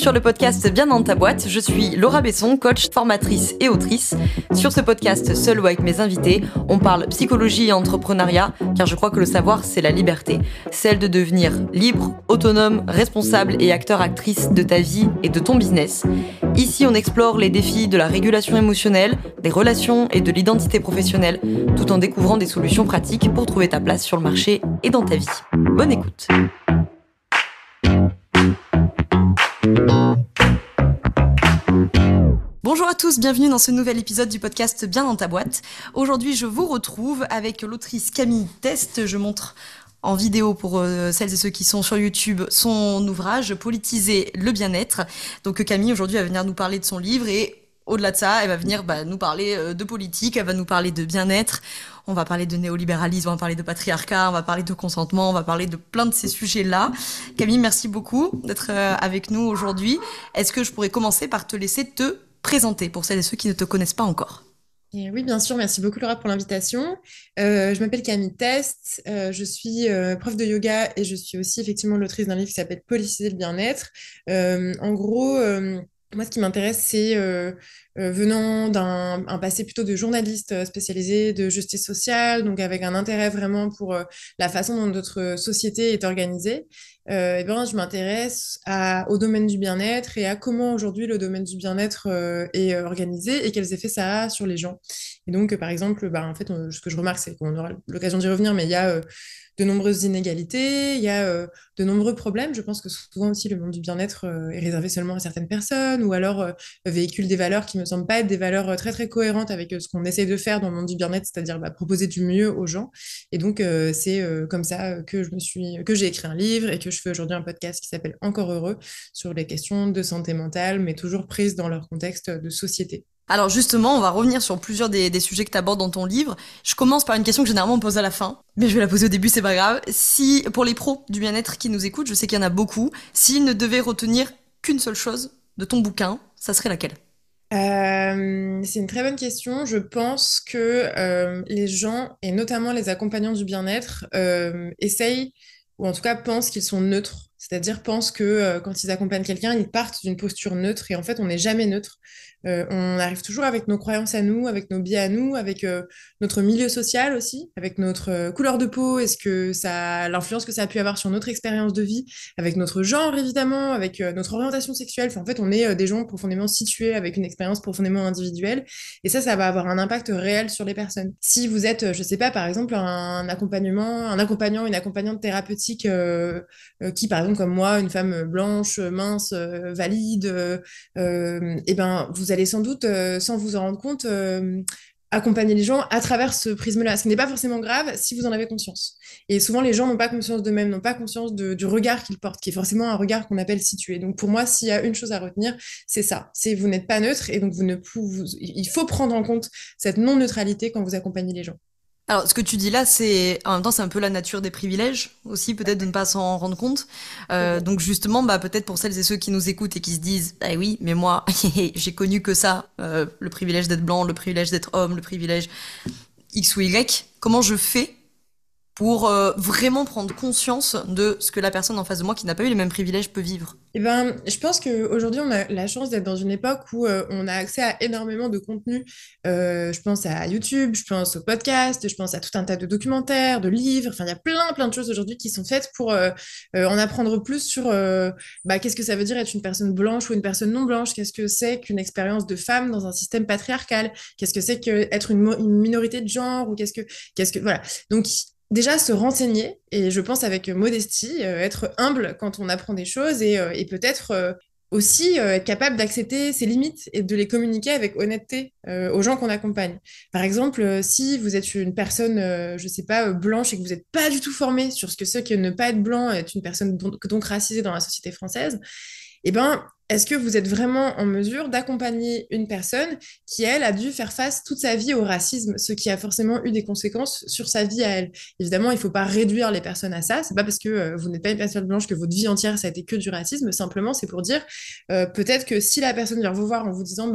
sur le podcast Bien dans ta boîte, je suis Laura Besson, coach, formatrice et autrice. Sur ce podcast, seul ou avec mes invités, on parle psychologie et entrepreneuriat, car je crois que le savoir, c'est la liberté. Celle de devenir libre, autonome, responsable et acteur-actrice de ta vie et de ton business. Ici, on explore les défis de la régulation émotionnelle, des relations et de l'identité professionnelle, tout en découvrant des solutions pratiques pour trouver ta place sur le marché et dans ta vie. Bonne écoute. Bonjour à tous, bienvenue dans ce nouvel épisode du podcast Bien dans ta boîte. Aujourd'hui, je vous retrouve avec l'autrice Camille Test. Je montre en vidéo pour celles et ceux qui sont sur YouTube son ouvrage « Politiser le bien-être ». Donc Camille, aujourd'hui, va venir nous parler de son livre et au-delà de ça, elle va venir nous parler de politique, elle va nous parler de bien-être. On va parler de néolibéralisme, on va parler de patriarcat, on va parler de consentement, on va parler de plein de ces sujets-là. Camille, merci beaucoup d'être avec nous aujourd'hui. Est-ce que je pourrais commencer par te laisser te présenter pour celles et ceux qui ne te connaissent pas encore? Et oui, bien sûr. Merci beaucoup, Laura, pour l'invitation. Je m'appelle Camille Test. Je suis prof de yoga et je suis aussi effectivement l'autrice d'un livre qui s'appelle Politiser le bien-être. En gros, moi, ce qui m'intéresse, c'est venant d'un passé plutôt de journaliste spécialisé de justice sociale, donc avec un intérêt vraiment pour la façon dont notre société est organisée. Je m'intéresse au domaine du bien-être et à comment aujourd'hui le domaine du bien-être est organisé et quels effets ça a sur les gens. Et donc, par exemple, ce que je remarque, c'est qu'on aura l'occasion d'y revenir, mais il y a de nombreuses inégalités, il y a de nombreux problèmes. Je pense que souvent aussi le monde du bien-être est réservé seulement à certaines personnes ou alors véhicule des valeurs qui me semblent pas être des valeurs très très cohérentes avec ce qu'on essaie de faire dans le monde du bien-être, c'est-à-dire proposer du mieux aux gens. Et donc c'est comme ça que j'ai écrit un livre et que je fais aujourd'hui un podcast qui s'appelle Encore heureux sur les questions de santé mentale, mais toujours prises dans leur contexte de société. Alors justement, on va revenir sur plusieurs des sujets que tu abordes dans ton livre. Je commence par une question que généralement on pose à la fin, mais je vais la poser au début, c'est pas grave. Si, pour les pros du bien-être qui nous écoutent, je sais qu'il y en a beaucoup, s'ils ne devaient retenir qu'une seule chose de ton bouquin, ça serait laquelle? C'est une très bonne question. Je pense que les gens, et notamment les accompagnants du bien-être, essayent, ou en tout cas pensent qu'ils sont neutres. C'est-à-dire pensent que quand ils accompagnent quelqu'un, ils partent d'une posture neutre, et en fait, on n'est jamais neutre. On arrive toujours avec nos croyances à nous, avec nos biais à nous, avec notre milieu social aussi, avec notre couleur de peau, l'influence que ça a pu avoir sur notre expérience de vie, avec notre genre évidemment, avec notre orientation sexuelle. Enfin, en fait, on est des gens profondément situés avec une expérience profondément individuelle, et ça va avoir un impact réel sur les personnes. Si vous êtes, je sais pas, par exemple, un accompagnant, une accompagnante thérapeutique qui, par exemple, comme moi, une femme blanche, mince, valide, vous allez sans doute, sans vous en rendre compte, accompagner les gens à travers ce prisme-là. Ce qui n'est pas forcément grave si vous en avez conscience. Et souvent, les gens n'ont pas conscience d'eux-mêmes, n'ont pas conscience du regard qu'ils portent, qui est forcément un regard qu'on appelle situé. Donc pour moi, s'il y a une chose à retenir, c'est ça. C'est vous n'êtes pas neutre et donc il faut prendre en compte cette non-neutralité quand vous accompagnez les gens. Alors, ce que tu dis là, en même temps, c'est un peu la nature des privilèges aussi, peut-être de ne pas s'en rendre compte. Donc justement, peut-être pour celles et ceux qui nous écoutent et qui se disent, ah oui, mais moi, j'ai connu que ça, le privilège d'être blanc, le privilège d'être homme, le privilège X ou Y. Comment je fais pour vraiment prendre conscience de ce que la personne en face de moi qui n'a pas eu les mêmes privilèges peut vivre? Je pense qu'aujourd'hui, on a la chance d'être dans une époque où on a accès à énormément de contenu. Je pense à YouTube, je pense au podcast, je pense à tout un tas de documentaires, de livres. Enfin, il y a plein de choses aujourd'hui qui sont faites pour en apprendre plus sur qu'est-ce que ça veut dire être une personne blanche ou une personne non blanche, qu'est-ce que c'est qu'une expérience de femme dans un système patriarcal, qu'est-ce que c'est qu'être une minorité de genre, ou voilà. Donc, déjà, se renseigner, et je pense avec modestie, être humble quand on apprend des choses et peut-être aussi être capable d'accepter ses limites et de les communiquer avec honnêteté aux gens qu'on accompagne. Par exemple, si vous êtes une personne, je sais pas, blanche et que vous n'êtes pas du tout formé sur ce que c'est que ne pas être blanc, être une personne donc racisée dans la société française, est-ce que vous êtes vraiment en mesure d'accompagner une personne qui, elle, a dû faire face toute sa vie au racisme, ce qui a forcément eu des conséquences sur sa vie à elle? Évidemment, il ne faut pas réduire les personnes à ça. C'est pas parce que vous n'êtes pas une personne blanche que votre vie entière, ça a été que du racisme. Simplement, c'est pour dire, peut-être que si la personne vient vous voir en vous disant,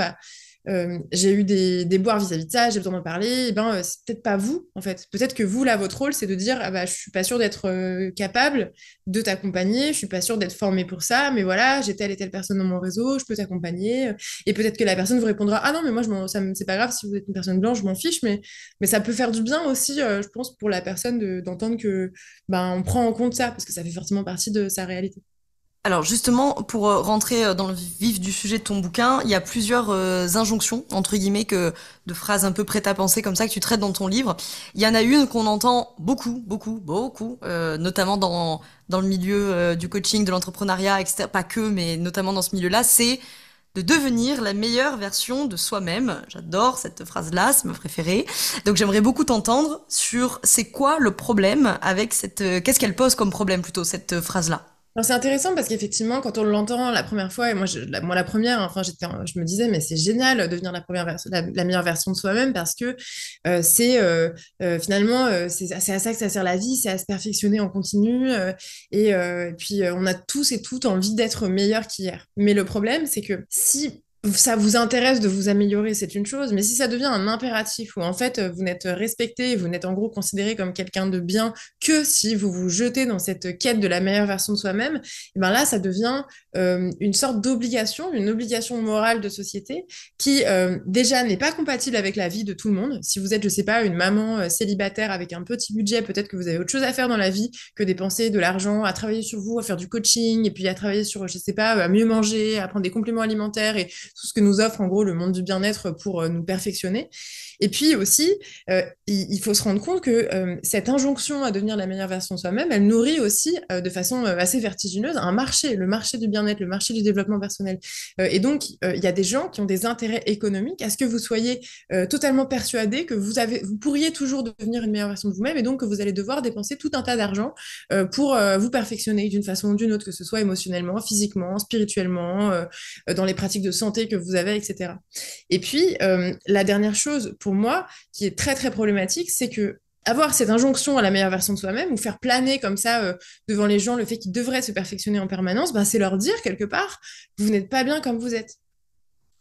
j'ai eu des déboires vis-à-vis de ça, j'ai besoin d'en parler, et ben, c'est peut-être pas vous, en fait. Peut-être que vous, là, votre rôle, c'est de dire, ah bah, je suis pas sûre d'être capable de t'accompagner, je suis pas sûre d'être formée pour ça, mais voilà, j'ai telle et telle personne dans mon réseau, je peux t'accompagner. Et peut-être que la personne vous répondra, ah non, mais moi, c'est pas grave si vous êtes une personne blanche, je m'en fiche, mais ça peut faire du bien aussi, je pense, pour la personne d'entendre que ben, on prend en compte ça, parce que ça fait forcément partie de sa réalité. Alors justement, pour rentrer dans le vif du sujet de ton bouquin, il y a plusieurs injonctions, entre guillemets, de phrases un peu prêtes à penser comme ça que tu traites dans ton livre. Il y en a une qu'on entend beaucoup, beaucoup, beaucoup, notamment dans le milieu du coaching, de l'entrepreneuriat, etc. Pas que, mais notamment dans ce milieu-là, c'est de devenir la meilleure version de soi-même. J'adore cette phrase-là, c'est ma préférée. Donc j'aimerais beaucoup t'entendre sur c'est quoi le problème avec qu'est-ce qu'elle pose comme problème plutôt, cette phrase-là. Alors, c'est intéressant parce qu'effectivement, quand on l'entend la première fois, et moi la première, enfin, je me disais, mais c'est génial de devenir la meilleure version de soi-même parce que finalement, c'est à ça que ça sert la vie, c'est à se perfectionner en continu. Et puis, on a tous et toutes envie d'être meilleurs qu'hier. Mais le problème, c'est que si ça vous intéresse de vous améliorer, c'est une chose, mais si ça devient un impératif où en fait vous n'êtes respecté, vous n'êtes en gros considéré comme quelqu'un de bien que si vous vous jetez dans cette quête de la meilleure version de soi-même, et ben là ça devient une sorte d'obligation, une obligation morale de société qui déjà n'est pas compatible avec la vie de tout le monde. Si vous êtes, je sais pas, une maman célibataire avec un petit budget, peut-être que vous avez autre chose à faire dans la vie que dépenser de l'argent à travailler sur vous, à faire du coaching, et puis à travailler sur, je sais pas, à mieux manger, à prendre des compléments alimentaires et tout ce que nous offre en gros le monde du bien-être pour nous perfectionner. Et puis aussi, il faut se rendre compte que cette injonction à devenir la meilleure version de soi-même, elle nourrit aussi de façon assez vertigineuse un marché, le marché du bien-être, le marché du développement personnel. Et donc, il y a des gens qui ont des intérêts économiques à ce que vous soyez totalement persuadé que vous pourriez toujours devenir une meilleure version de vous-même et donc que vous allez devoir dépenser tout un tas d'argent pour vous perfectionner d'une façon ou d'une autre, que ce soit émotionnellement, physiquement, spirituellement, dans les pratiques de santé que vous avez, etc. Et puis, la dernière chose pour moi qui est très très problématique, c'est que avoir cette injonction à la meilleure version de soi-même ou faire planer comme ça devant les gens le fait qu'ils devraient se perfectionner en permanence, ben, c'est leur dire quelque part, vous n'êtes pas bien comme vous êtes.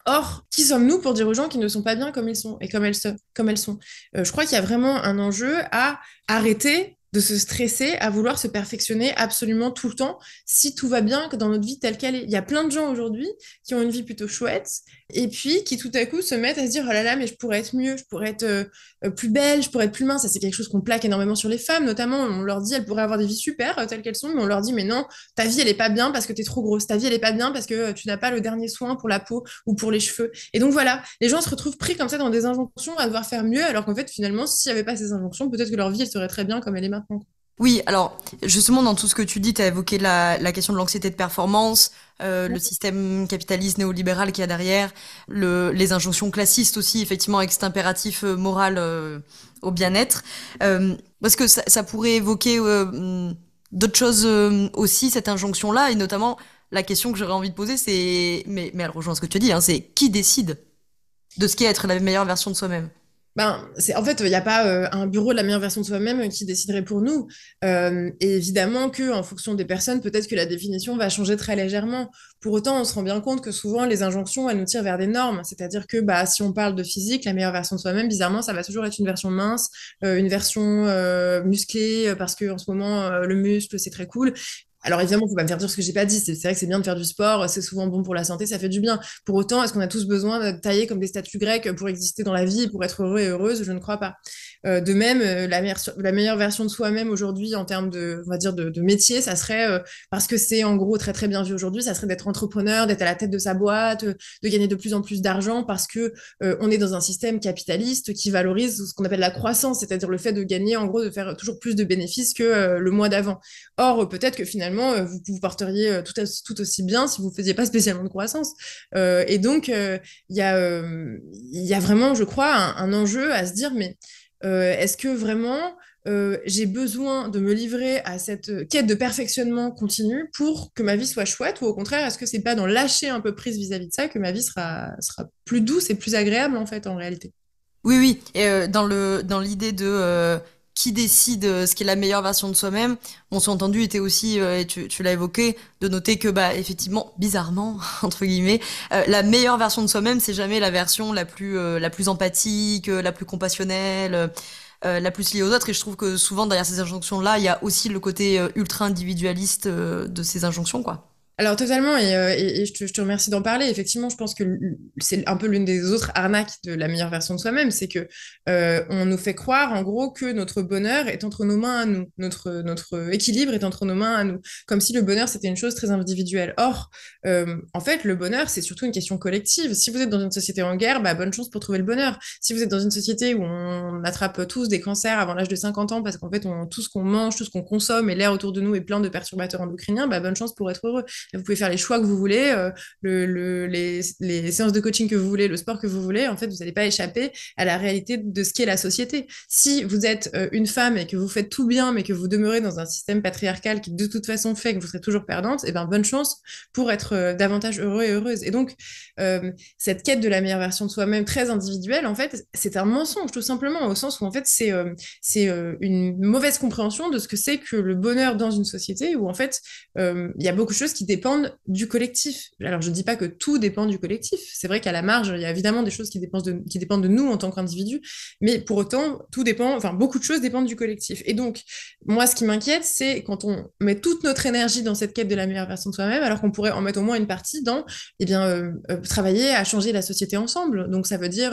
Or, qui sommes-nous pour dire aux gens qu'ils ne sont pas bien comme ils sont et comme elles sont. Je crois qu'il y a vraiment un enjeu à arrêter de se stresser, à vouloir se perfectionner absolument tout le temps, si tout va bien que dans notre vie telle qu'elle est. Il y a plein de gens aujourd'hui qui ont une vie plutôt chouette, et puis qui tout à coup se mettent à se dire, oh là là, mais je pourrais être mieux, je pourrais être plus belle, je pourrais être plus mince. Ça, c'est quelque chose qu'on plaque énormément sur les femmes, notamment, on leur dit, elles pourraient avoir des vies super telles qu'elles sont, mais on leur dit, mais non, ta vie, elle est pas bien parce que tu es trop grosse, ta vie, elle est pas bien parce que tu n'as pas le dernier soin pour la peau ou pour les cheveux. Et donc voilà, les gens se retrouvent pris comme ça dans des injonctions à devoir faire mieux, alors qu'en fait, finalement, s'il n'y avait pas ces injonctions, peut-être que leur vie, elle serait très bien comme elle est maintenant. Oui, alors justement dans tout ce que tu dis, tu as évoqué la question de l'anxiété de performance, le système capitaliste néolibéral qu'il y a derrière, les injonctions classistes aussi, effectivement, avec cet impératif moral au bien-être. Parce que ça pourrait évoquer d'autres choses aussi, cette injonction-là, et notamment la question que j'aurais envie de poser, mais elle rejoint ce que tu as dit, hein, c'est qui décide de ce qu'est être la meilleure version de soi-même? Ben, en fait, il n'y a pas un bureau de la meilleure version de soi-même qui déciderait pour nous. Et évidemment que, en fonction des personnes, peut-être que la définition va changer très légèrement. Pour autant, on se rend bien compte que souvent, les injonctions, elles nous tirent vers des normes. C'est-à-dire que bah, si on parle de physique, la meilleure version de soi-même, bizarrement, ça va toujours être une version mince, une version musclée, parce que en ce moment, le muscle, c'est très cool. Alors évidemment, il faut pas me faire dire ce que j'ai pas dit. C'est vrai que c'est bien de faire du sport, c'est souvent bon pour la santé, ça fait du bien. Pour autant, est-ce qu'on a tous besoin de tailler comme des statues grecques pour exister dans la vie, pour être heureux et heureuse? Je ne crois pas. De même, la meilleure version de soi-même aujourd'hui en termes de, on va dire, de métier, ça serait, parce que c'est en gros très très bien vu aujourd'hui, ça serait d'être entrepreneur, d'être à la tête de sa boîte, de gagner de plus en plus d'argent parce que on est dans un système capitaliste qui valorise ce qu'on appelle la croissance, c'est-à-dire le fait de gagner, en gros, de faire toujours plus de bénéfices que le mois d'avant. Or, peut-être que finalement, vous vous porteriez tout aussi bien si vous ne faisiez pas spécialement de croissance. Et donc, il y a vraiment, je crois, un enjeu à se dire, mais est-ce que vraiment j'ai besoin de me livrer à cette quête de perfectionnement continu pour que ma vie soit chouette, ou au contraire, est-ce que c'est pas dans lâcher un peu prise vis-à-vis de ça que ma vie sera plus douce et plus agréable en fait en réalité? Oui, oui, et dans l'idée de qui décide ce qui est la meilleure version de soi-même. Mon sous-entendu était aussi, et tu l'as évoqué, de noter que bah effectivement, bizarrement entre guillemets, la meilleure version de soi-même, c'est jamais la version la plus empathique, la plus compassionnelle. La plus liée aux autres, et je trouve que souvent derrière ces injonctions-là, il y a aussi le côté ultra individualiste de ces injonctions, quoi. Alors totalement, et je te remercie d'en parler. Effectivement, je pense que c'est un peu l'une des autres arnaques de la meilleure version de soi-même, c'est que on nous fait croire en gros que notre bonheur est entre nos mains à nous, notre équilibre est entre nos mains à nous, comme si le bonheur c'était une chose très individuelle. Or, en fait, le bonheur c'est surtout une question collective. Si vous êtes dans une société en guerre, bah, bonne chance pour trouver le bonheur. Si vous êtes dans une société où on attrape tous des cancers avant l'âge de 50 ans parce qu'en fait tout ce qu'on mange, tout ce qu'on consomme et l'air autour de nous est plein de perturbateurs endocriniens, bah, bonne chance pour être heureux. Vous pouvez faire les choix que vous voulez, les séances de coaching que vous voulez, le sport que vous voulez. En fait, vous n'allez pas échapper à la réalité de ce qu'est la société. Si vous êtes une femme et que vous faites tout bien, mais que vous demeurez dans un système patriarcal qui de toute façon fait que vous serez toujours perdante, et ben bonne chance pour être davantage heureux et heureuse. Et donc, cette quête de la meilleure version de soi-même très individuelle, en fait, c'est un mensonge, tout simplement, au sens où en fait, c'est une mauvaise compréhension de ce que c'est que le bonheur dans une société où en fait, il y a beaucoup de choses qui dépendent du collectif. Alors, je ne dis pas que tout dépend du collectif. C'est vrai qu'à la marge, il y a évidemment des choses qui dépendent de nous en tant qu'individus, mais pour autant, tout dépend, enfin, beaucoup de choses dépendent du collectif. Et donc, moi, ce qui m'inquiète, c'est quand on met toute notre énergie dans cette quête de la meilleure version de soi-même, alors qu'on pourrait en mettre au moins une partie dans, eh bien, travailler à changer la société ensemble. Donc, ça veut dire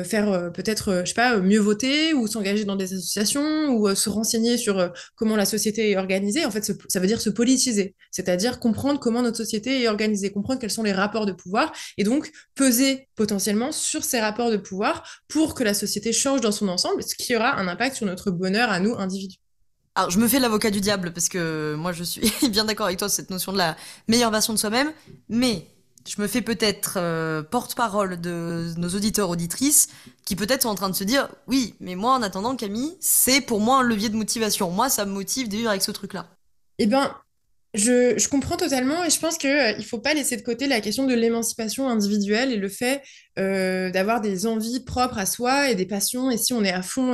faire peut-être, je sais pas, mieux voter ou s'engager dans des associations ou se renseigner sur comment la société est organisée. En fait, ça veut dire se politiser, c'est-à-dire comprendre comment notre société est organisée, comprendre quels sont les rapports de pouvoir et donc peser potentiellement sur ces rapports de pouvoir pour que la société change dans son ensemble, ce qui aura un impact sur notre bonheur à nous, individus. Alors, je me fais l'avocat du diable parce que moi, je suis bien d'accord avec toi sur cette notion de la meilleure version de soi-même, mais je me fais peut-être porte-parole de nos auditeurs auditrices qui peut-être sont en train de se dire oui, mais moi, en attendant, Camille, c'est pour moi un levier de motivation. Moi, ça me motive de vivre avec ce truc-là. Eh ben, je comprends totalement et je pense qu'il ne faut pas laisser de côté la question de l'émancipation individuelle et le fait d'avoir des envies propres à soi et des passions. Et si on est à fond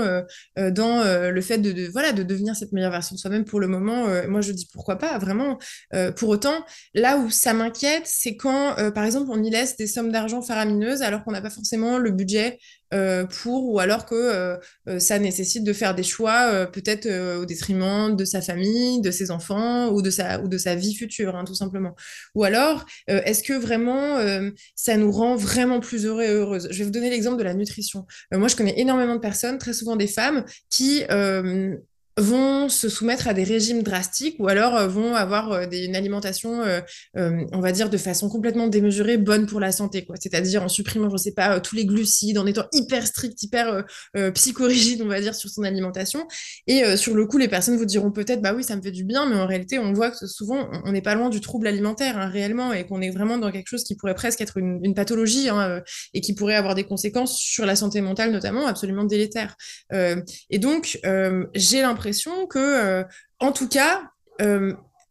dans le fait voilà, de devenir cette meilleure version de soi-même pour le moment, moi je dis pourquoi pas, vraiment. Pour autant, là où ça m'inquiète, c'est quand, par exemple, on y laisse des sommes d'argent faramineuses alors qu'on n'a pas forcément le budget ou alors que ça nécessite de faire des choix peut-être au détriment de sa famille, de ses enfants ou de sa vie future, hein, tout simplement. Ou alors, est-ce que vraiment ça nous rend vraiment plus heureux et heureuses? Je vais vous donner l'exemple de la nutrition. Moi, je connais énormément de personnes, très souvent des femmes, qui vont se soumettre à des régimes drastiques ou alors vont avoir une alimentation, on va dire, de façon complètement démesurée, bonne pour la santé, quoi. C'est-à-dire en supprimant, je ne sais pas, tous les glucides, en étant hyper strict, hyper psychorigide, on va dire, sur son alimentation. Et sur le coup, les personnes vous diront peut-être, bah oui, ça me fait du bien, mais en réalité, on voit que souvent, on n'est pas loin du trouble alimentaire, hein, réellement, et qu'on est vraiment dans quelque chose qui pourrait presque être une pathologie, hein, et qui pourrait avoir des conséquences sur la santé mentale, notamment, absolument délétères. Et donc, j'ai l'impression que, en tout cas,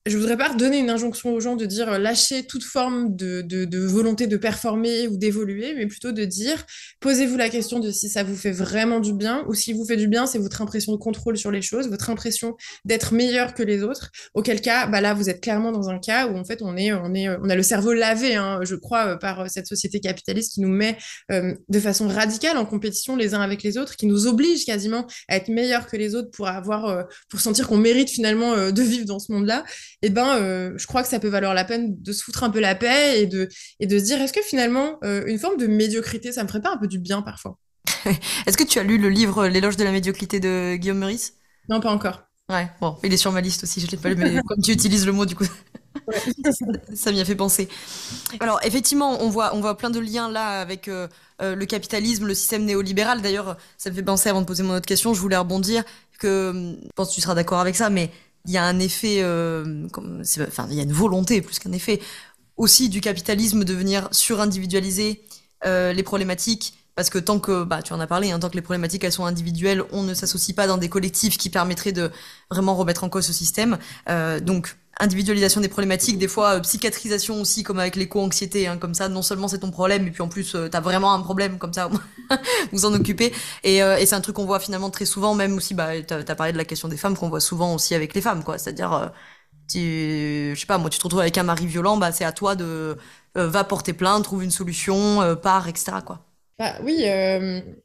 je voudrais pas redonner une injonction aux gens de dire lâchez toute forme de volonté de performer ou d'évoluer, mais plutôt de dire posez-vous la question de si ça vous fait vraiment du bien ou si vous fait du bien, c'est votre impression de contrôle sur les choses, votre impression d'être meilleur que les autres. Auquel cas, bah là, vous êtes clairement dans un cas où en fait on a le cerveau lavé, hein, je crois, par cette société capitaliste qui nous met de façon radicale en compétition les uns avec les autres, qui nous oblige quasiment à être meilleurs que les autres pour sentir qu'on mérite finalement de vivre dans ce monde-là. Eh ben, je crois que ça peut valoir la peine de se foutre un peu la paix et de se dire, est-ce que finalement, une forme de médiocrité, ça me ferait pas un peu du bien parfois? Est-ce que tu as lu le livre L'éloge de la médiocrité de Guillaume Meurice? Non, pas encore. Ouais, bon, il est sur ma liste aussi, je l'ai pas lu, mais comme tu utilises le mot, du coup, Ouais. ça m'y a fait penser. Alors, effectivement, on voit plein de liens là avec le capitalisme, le système néolibéral. D'ailleurs, ça me fait penser, avant de poser mon autre question, je voulais rebondir que, je pense que tu seras d'accord avec ça, mais il y a un effet, enfin, il y a une volonté plus qu'un effet aussi du capitalisme de venir surindividualiser les problématiques. Parce que tant que, bah, tu en as parlé, hein, tant que les problématiques elles sont individuelles, on ne s'associe pas dans des collectifs qui permettraient de vraiment remettre en cause ce système. Donc, individualisation des problématiques, des fois psychiatrisation aussi, comme avec l'éco-anxiété, hein, comme ça, non seulement c'est ton problème, et puis en plus t'as vraiment un problème, comme ça, vous en occupez. Et c'est un truc qu'on voit finalement très souvent, même aussi, bah, t'as parlé de la question des femmes, qu'on voit souvent aussi avec les femmes, quoi. C'est-à-dire, je sais pas, moi, tu te retrouves avec un mari violent, bah, c'est à toi de va porter plainte, trouve une solution, pars, etc., quoi. Bah, oui,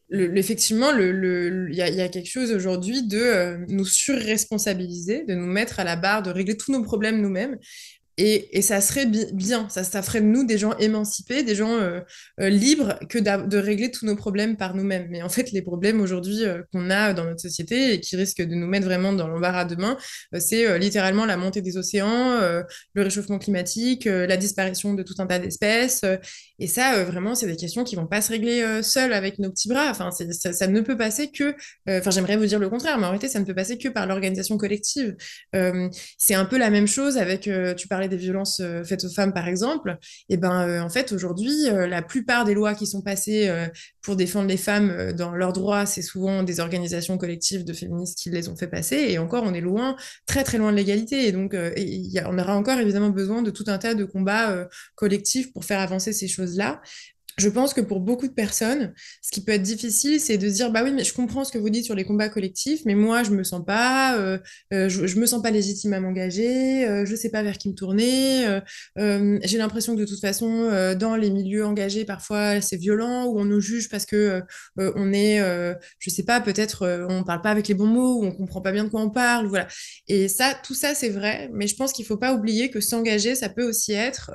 effectivement, il y a quelque chose aujourd'hui de nous surresponsabiliser, de nous mettre à la barre, de régler tous nos problèmes nous-mêmes. Et ça serait bien, ça ferait de nous des gens émancipés, des gens libres que de régler tous nos problèmes par nous-mêmes. Mais en fait, les problèmes aujourd'hui qu'on a dans notre société et qui risquent de nous mettre vraiment dans l'embarras demain, c'est littéralement la montée des océans, le réchauffement climatique, la disparition de tout un tas d'espèces. Et ça, vraiment, c'est des questions qui vont pas se régler seules avec nos petits bras. Enfin, ça ne peut passer que... Enfin, j'aimerais vous dire le contraire, mais en réalité, ça ne peut passer que par l'organisation collective. C'est un peu la même chose avec, tu parlais des violences faites aux femmes, par exemple. Et ben, en fait, aujourd'hui, la plupart des lois qui sont passées pour défendre les femmes dans leurs droits, c'est souvent des organisations collectives de féministes qui les ont fait passer. Et encore, on est loin, très très loin de l'égalité. Et donc, on aura encore évidemment besoin de tout un tas de combats collectifs pour faire avancer ces choses-là. Je pense que pour beaucoup de personnes, ce qui peut être difficile, c'est de se dire, bah oui, mais je comprends ce que vous dites sur les combats collectifs, mais moi, je me sens pas légitime à m'engager, je sais pas vers qui me tourner, j'ai l'impression que de toute façon, dans les milieux engagés, parfois, c'est violent, ou on nous juge parce que on est, je sais pas, peut-être on parle pas avec les bons mots, ou on comprend pas bien de quoi on parle, voilà. Et ça, tout ça, c'est vrai, mais je pense qu'il faut pas oublier que s'engager, ça peut aussi être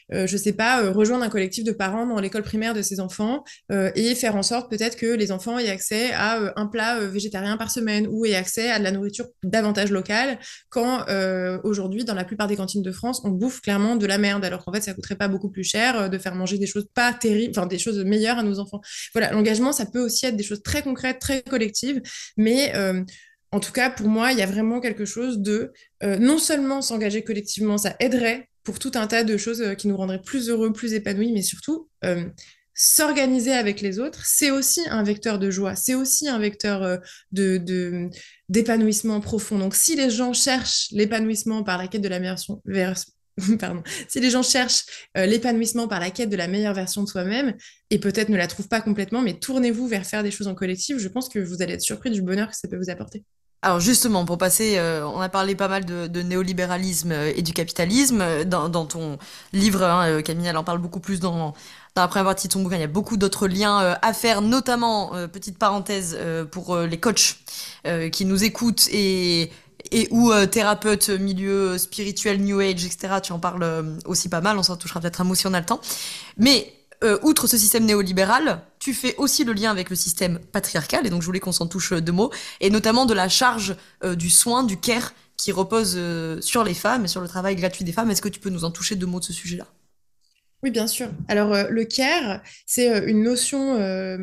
je sais pas, rejoindre un collectif de parents dans l'école primaire de ses enfants et faire en sorte peut-être que les enfants aient accès à un plat végétarien par semaine ou aient accès à de la nourriture davantage locale quand aujourd'hui, dans la plupart des cantines de France, on bouffe clairement de la merde, alors qu'en fait, ça coûterait pas beaucoup plus cher de faire manger des choses pas terribles, enfin des choses meilleures à nos enfants. Voilà, l'engagement, ça peut aussi être des choses très concrètes, très collectives, mais en tout cas, pour moi, il y a vraiment quelque chose de non seulement s'engager collectivement, ça aiderait pour tout un tas de choses qui nous rendraient plus heureux, plus épanouis, mais surtout s'organiser avec les autres, c'est aussi un vecteur de joie, c'est aussi un vecteur d'épanouissement profond. Donc, si les gens cherchent l'épanouissement par la quête de la meilleure pardon, si les gens cherchent l'épanouissement par la quête de la meilleure version de soi-même, et peut-être ne la trouvent pas complètement, mais tournez-vous vers faire des choses en collectif, je pense que vous allez être surpris du bonheur que ça peut vous apporter. Alors justement, pour passer, on a parlé pas mal de néolibéralisme et du capitalisme. Dans ton livre, hein, Camille, elle en parle beaucoup plus dans la première partie de ton bouquin. Il y a beaucoup d'autres liens à faire, notamment, petite parenthèse, pour les coachs qui nous écoutent et ou thérapeutes, milieu spirituel, New Age, etc. Tu en parles aussi pas mal, on s'en touchera peut-être un mot si on a le temps. Mais outre ce système néolibéral, tu fais aussi le lien avec le système patriarcal, et donc je voulais qu'on s'en touche deux mots, et notamment de la charge du soin, du care, qui repose sur les femmes et sur le travail gratuit des femmes. Est-ce que tu peux nous en toucher deux mots de ce sujet-là? Oui, bien sûr. Alors, le care, c'est une notion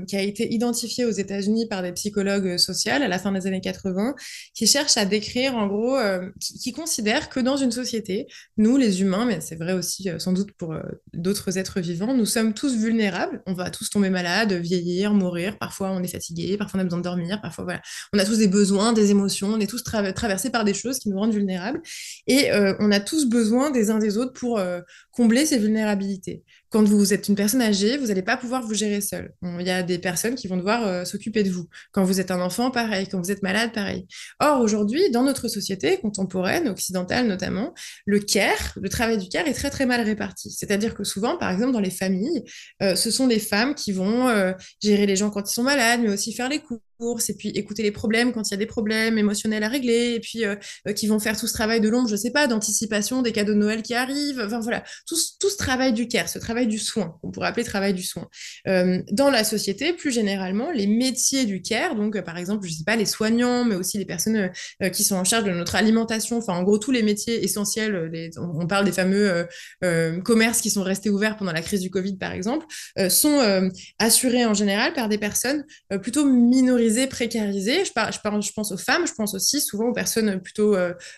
qui a été identifiée aux États-Unis par des psychologues sociaux à la fin des années 80, qui cherchent à décrire, en gros, qui considèrent que dans une société, nous, les humains, mais c'est vrai aussi sans doute pour d'autres êtres vivants, nous sommes tous vulnérables. On va tous tomber malade, vieillir, mourir. Parfois, on est fatigué, parfois, on a besoin de dormir, parfois, voilà. On a tous des besoins, des émotions, on est tous traversés par des choses qui nous rendent vulnérables. Et on a tous besoin des uns des autres pour combler ces vulnérabilités. Quand vous êtes une personne âgée, vous n'allez pas pouvoir vous gérer seul. Il y a des personnes qui vont devoir s'occuper de vous. Quand vous êtes un enfant, pareil. Quand vous êtes malade, pareil. Or, aujourd'hui, dans notre société contemporaine, occidentale notamment, le care, le travail du care est très très mal réparti. C'est-à-dire que souvent, par exemple, dans les familles, ce sont les femmes qui vont gérer les gens quand ils sont malades, mais aussi faire les courses, et puis écouter les problèmes quand il y a des problèmes émotionnels à régler, et puis qui vont faire tout ce travail de l'ombre, je sais pas, d'anticipation des cadeaux de Noël qui arrivent. Enfin voilà, tout ce travail du care, ce travail du soin, qu'on pourrait appeler travail du soin. Dans la société, plus généralement, les métiers du care, donc par exemple, je sais pas, les soignants, mais aussi les personnes qui sont en charge de notre alimentation, enfin en gros tous les métiers essentiels, on parle des fameux commerces qui sont restés ouverts pendant la crise du Covid par exemple, sont assurés en général par des personnes plutôt minorisées paupérisées, précarisées. Je pense aux femmes, je pense aussi souvent aux personnes plutôt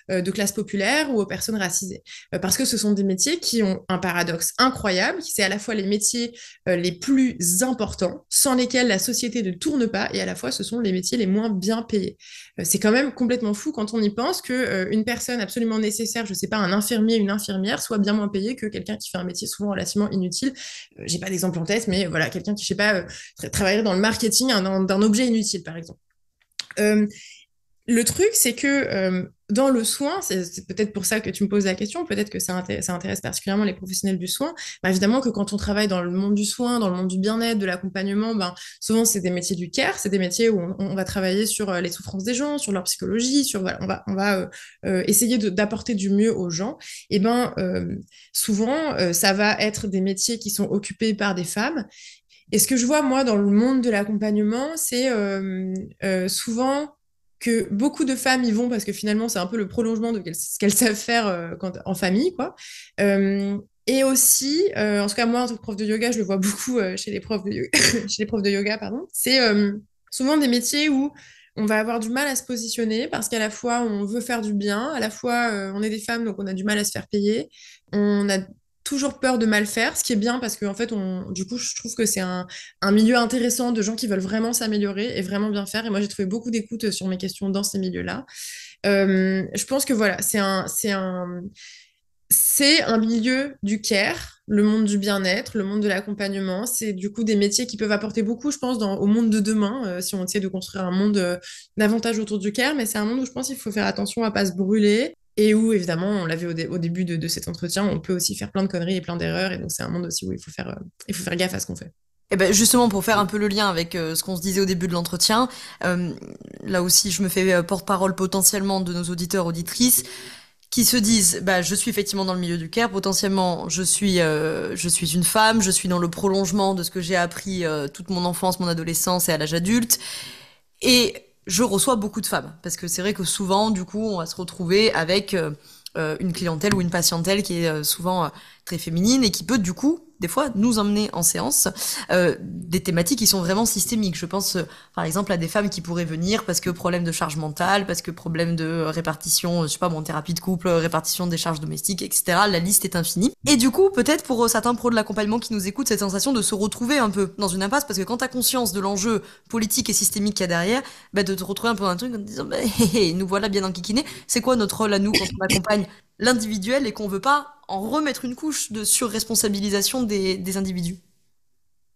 de classe populaire ou aux personnes racisées. Parce que ce sont des métiers qui ont un paradoxe incroyable, qui c'est à la fois les métiers les plus importants, sans lesquels la société ne tourne pas, et à la fois ce sont les métiers les moins bien payés. C'est quand même complètement fou quand on y pense que une personne absolument nécessaire, je sais pas, un infirmier, une infirmière, soit bien moins payé que quelqu'un qui fait un métier souvent relativement inutile. J'ai pas d'exemple en tête, mais voilà, quelqu'un qui, je sais pas, travaillerait dans le marketing d'un objet inutile, par exemple. Euh, le truc, c'est que dans le soin, c'est peut-être pour ça que tu me poses la question, peut-être que ça intéresse particulièrement les professionnels du soin. Bah, évidemment que quand on travaille dans le monde du soin, dans le monde du bien-être, de l'accompagnement, ben, souvent c'est des métiers du care, c'est des métiers où on va travailler sur les souffrances des gens, sur leur psychologie, sur voilà, on va essayer d'apporter du mieux aux gens. Et ben souvent, ça va être des métiers qui sont occupés par des femmes. Et ce que je vois, moi, dans le monde de l'accompagnement, c'est souvent que beaucoup de femmes y vont parce que finalement, c'est un peu le prolongement de ce qu'elles savent faire en famille, quoi. Et aussi, en tout cas, moi, en tant que prof de yoga, je le vois beaucoup chez les profs de yoga, chez les profs de yoga, pardon. C'est souvent des métiers où on va avoir du mal à se positionner parce qu'à la fois, on veut faire du bien, à la fois, on est des femmes, donc on a du mal à se faire payer. On a toujours peur de mal faire, ce qui est bien parce que en fait, du coup, je trouve que c'est un milieu intéressant de gens qui veulent vraiment s'améliorer et vraiment bien faire. Et moi, j'ai trouvé beaucoup d'écoute sur mes questions dans ces milieux-là. Je pense que voilà, c'est un milieu du care, le monde du bien-être, le monde de l'accompagnement. C'est du coup des métiers qui peuvent apporter beaucoup, je pense, au monde de demain, si on essaie de construire un monde davantage autour du care. Mais c'est un monde où je pense qu'il faut faire attention à pas se brûler. Et où, évidemment, on l'a vu au début de cet entretien, on peut aussi faire plein de conneries et plein d'erreurs. Et donc, c'est un monde aussi où il faut faire gaffe à ce qu'on fait. Et ben justement, pour faire un peu le lien avec ce qu'on se disait au début de l'entretien, là aussi je me fais porte-parole potentiellement de nos auditeurs, auditrices, qui se disent, bah, je suis effectivement dans le milieu du care, potentiellement je suis une femme, je suis dans le prolongement de ce que j'ai appris toute mon enfance, mon adolescence et à l'âge adulte, et je reçois beaucoup de femmes, parce que c'est vrai que souvent, du coup, on va se retrouver avec une clientèle ou une patientèle qui est souvent très féminine et qui peut, du coup, des fois, nous emmener en séance des thématiques qui sont vraiment systémiques. Je pense, par exemple, à des femmes qui pourraient venir parce que problème de charge mentale, parce que problème de répartition, je sais pas, bon, thérapie de couple, répartition des charges domestiques, etc. La liste est infinie. Et du coup, peut-être pour certains pros de l'accompagnement qui nous écoutent, cette sensation de se retrouver un peu dans une impasse, parce que quand t'as conscience de l'enjeu politique et systémique qu'il y a derrière, bah, de te retrouver un peu dans un truc en te disant, bah, nous voilà bien enquiquinés. C'est quoi notre rôle à nous quand on accompagne l'individuel et qu'on veut pas en remettre une couche de surresponsabilisation des individus?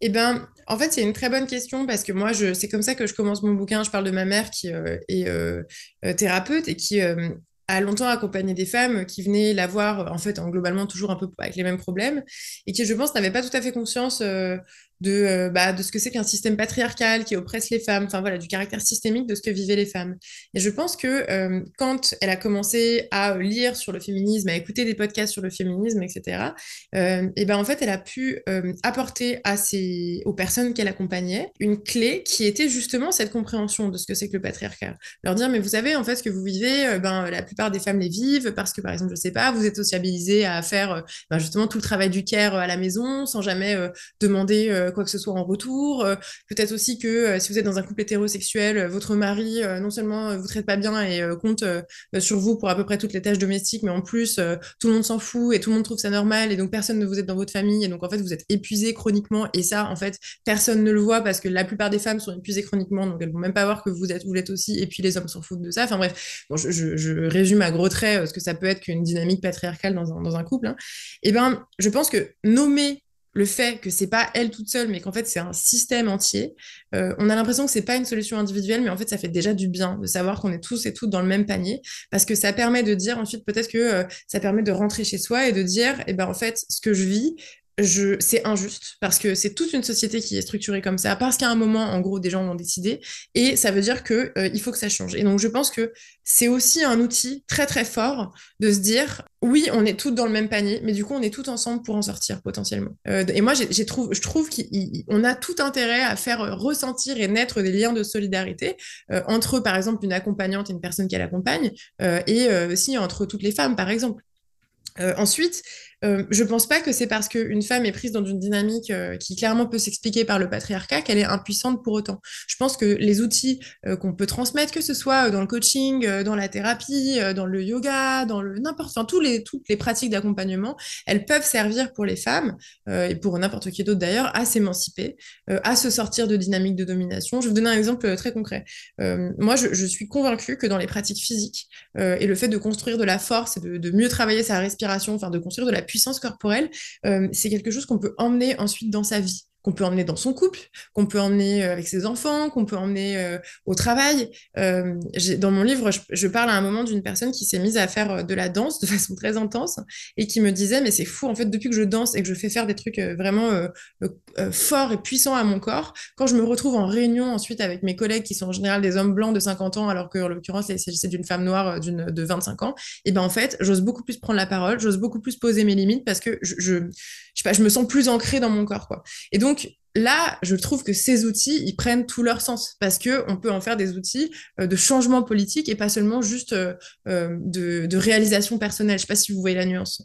Eh ben, en fait, c'est une très bonne question parce que moi, c'est comme ça que je commence mon bouquin. Je parle de ma mère qui est thérapeute et qui a longtemps accompagné des femmes qui venaient la voir, en fait, en globalement toujours un peu avec les mêmes problèmes et qui, je pense, n'avaient pas tout à fait conscience de ce que c'est qu'un système patriarcal qui oppresse les femmes, enfin voilà, du caractère systémique de ce que vivaient les femmes. Et je pense que quand elle a commencé à lire sur le féminisme, à écouter des podcasts sur le féminisme, etc., et ben en fait, elle a pu apporter aux personnes qu'elle accompagnait une clé qui était justement cette compréhension de ce que c'est que le patriarcat. Leur dire, mais vous savez, en fait, ce que vous vivez, la plupart des femmes les vivent parce que, par exemple, je sais pas, vous êtes sociabilisés à faire justement tout le travail du care à la maison sans jamais demander quoi que ce soit en retour. Peut-être aussi que si vous êtes dans un couple hétérosexuel, votre mari non seulement vous traite pas bien et compte sur vous pour à peu près toutes les tâches domestiques, mais en plus tout le monde s'en fout et tout le monde trouve ça normal et donc personne ne vous aide dans votre famille et donc en fait vous êtes épuisé chroniquement et ça en fait personne ne le voit parce que la plupart des femmes sont épuisées chroniquement donc elles vont même pas voir que vous l'êtes aussi et puis les hommes s'en foutent de ça. Enfin bref, bon, je résume à gros traits ce que ça peut être qu'une dynamique patriarcale dans un couple. Hein. Et ben je pense que nommer le fait que c'est pas elle toute seule, mais qu'en fait c'est un système entier. On a l'impression que c'est pas une solution individuelle, mais en fait ça fait déjà du bien de savoir qu'on est tous et toutes dans le même panier, parce que ça permet de dire ensuite peut-être que ça permet de rentrer chez soi et de dire, eh ben en fait ce que je vis, c'est injuste parce que c'est toute une société qui est structurée comme ça, parce qu'à un moment, en gros, des gens l'ont décidé, et ça veut dire que il faut que ça change. Et donc, je pense que c'est aussi un outil très très fort de se dire, oui, on est toutes dans le même panier, mais du coup, on est toutes ensemble pour en sortir potentiellement. Et moi, je trouve qu'on a tout intérêt à faire ressentir et naître des liens de solidarité entre, par exemple, une accompagnante et une personne qu'elle accompagne, et aussi entre toutes les femmes, par exemple. Ensuite, Je pense pas que c'est parce qu'une femme est prise dans une dynamique qui clairement peut s'expliquer par le patriarcat qu'elle est impuissante pour autant. Je pense que les outils qu'on peut transmettre, que ce soit dans le coaching, dans la thérapie, dans le yoga, dans le n'importe, enfin toutes les pratiques d'accompagnement, elles peuvent servir pour les femmes et pour n'importe qui d'autre d'ailleurs à s'émanciper, à se sortir de dynamiques de domination. Je vais vous donner un exemple très concret. Moi, je suis convaincue que dans les pratiques physiques et le fait de construire de la force et de mieux travailler sa respiration, enfin de construire de la puissance corporelle, c'est quelque chose qu'on peut emmener ensuite dans sa vie, qu'on peut emmener dans son couple, qu'on peut emmener avec ses enfants, qu'on peut emmener au travail. Dans mon livre, je parle à un moment d'une personne qui s'est mise à faire de la danse de façon très intense et qui me disait, mais c'est fou, en fait, depuis que je danse et que je fais faire des trucs vraiment forts et puissants à mon corps, quand je me retrouve en réunion ensuite avec mes collègues qui sont en général des hommes blancs de 50 ans, alors qu'en l'occurrence, c'est d'une femme noire de 25 ans, et ben en fait, j'ose beaucoup plus prendre la parole, j'ose beaucoup plus poser mes limites parce que je sais pas, je me sens plus ancrée dans mon corps, quoi. Et donc, là, je trouve que ces outils, ils prennent tout leur sens parce que on peut en faire des outils de changement politique et pas seulement juste de réalisation personnelle. Je sais pas si vous voyez la nuance.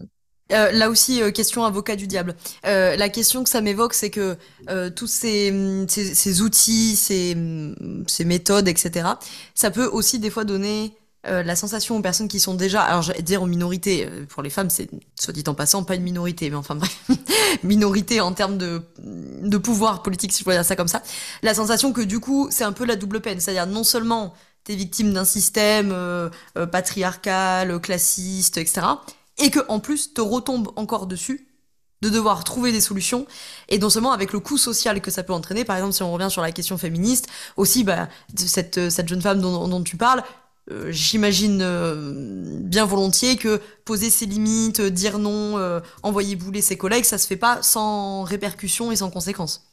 Là aussi, question avocat du diable. La question que ça m'évoque, c'est que tous ces outils, ces méthodes, etc., ça peut aussi des fois donner la sensation aux personnes qui sont déjà, alors j'allais dire aux minorités, pour les femmes, c'est, soit dit en passant, pas une minorité, mais enfin bref, minorité en termes de pouvoir politique, si je peux dire ça comme ça, la sensation que du coup, c'est un peu la double peine, c'est-à-dire non seulement t'es victime d'un système patriarcal, classiste, etc., et que en plus te retombe encore dessus de devoir trouver des solutions et non seulement avec le coût social que ça peut entraîner. Par exemple, si on revient sur la question féministe, aussi bah cette jeune femme dont tu parles, j'imagine bien volontiers que poser ses limites, dire non, envoyer bouler ses collègues, ça se fait pas sans répercussions et sans conséquences.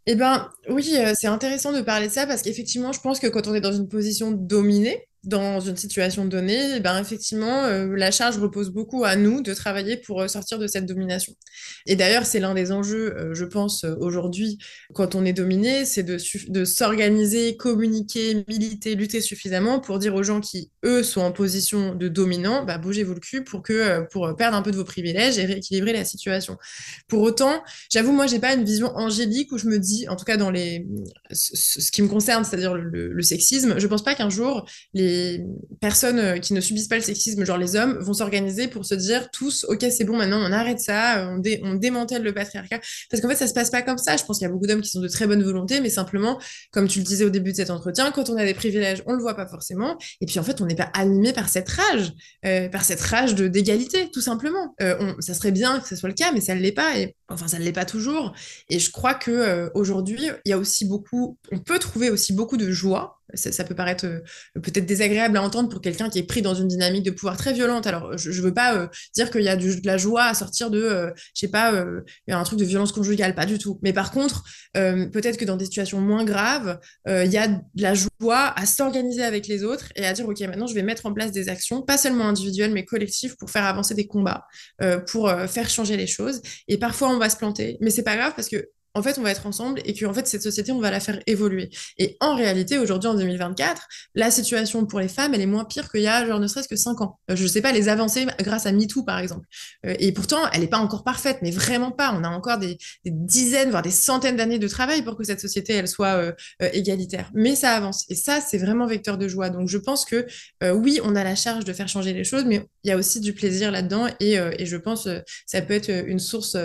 Eh ben oui, c'est intéressant de parler de ça parce qu'effectivement, je pense que quand on est dans une position dominée, dans une situation donnée, eh ben effectivement, la charge repose beaucoup à nous de travailler pour sortir de cette domination. Et d'ailleurs, c'est l'un des enjeux, je pense, aujourd'hui, quand on est dominé, c'est de s'organiser, communiquer, militer, lutter suffisamment pour dire aux gens qui, eux, sont en position de dominant, bah, bougez-vous le cul pour perdre un peu de vos privilèges et rééquilibrer la situation. Pour autant, j'avoue, moi, j'ai pas une vision angélique où je me dis, en tout cas dans ce qui me concerne, c'est-à-dire le sexisme, je pense pas qu'un jour les personnes qui ne subissent pas le sexisme, genre les hommes, vont s'organiser pour se dire tous, ok, c'est bon, maintenant on arrête ça, on démantèle le patriarcat. Parce qu'en fait, ça se passe pas comme ça. Je pense qu'il y a beaucoup d'hommes qui sont de très bonne volonté, mais simplement, comme tu le disais au début de cet entretien, quand on a des privilèges, on le voit pas forcément. Et puis en fait, on n'est pas animé par cette rage d'égalité, tout simplement. Ça serait bien que ce soit le cas, mais ça ne l'est pas. Et enfin, ça ne l'est pas toujours. Et je crois que aujourd'hui, il y a aussi beaucoup, on peut trouver aussi beaucoup de joie. Ça peut paraître peut-être désagréable à entendre pour quelqu'un qui est pris dans une dynamique de pouvoir très violente. Alors, je veux pas dire qu'il y a de la joie à sortir je sais pas, il y a un truc de violence conjugale, pas du tout. Mais par contre, peut-être que dans des situations moins graves, il y a de la joie à s'organiser avec les autres et à dire, OK, maintenant, je vais mettre en place des actions, pas seulement individuelles, mais collectives, pour faire avancer des combats, pour faire changer les choses. Et parfois, on va se planter, mais c'est pas grave parce que en fait, on va être ensemble et que en fait, cette société, on va la faire évoluer. Et en réalité, aujourd'hui, en 2024, la situation pour les femmes, elle est moins pire qu'il y a, genre, ne serait-ce que 5 ans. Je sais pas, les avancées grâce à MeToo, par exemple. Et pourtant, elle n'est pas encore parfaite, mais vraiment pas. On a encore des dizaines, voire des centaines d'années de travail pour que cette société, elle soit égalitaire. Mais ça avance. Et ça, c'est vraiment vecteur de joie. Donc, je pense que oui, on a la charge de faire changer les choses, mais il y a aussi du plaisir là-dedans. Et je pense ça peut être une source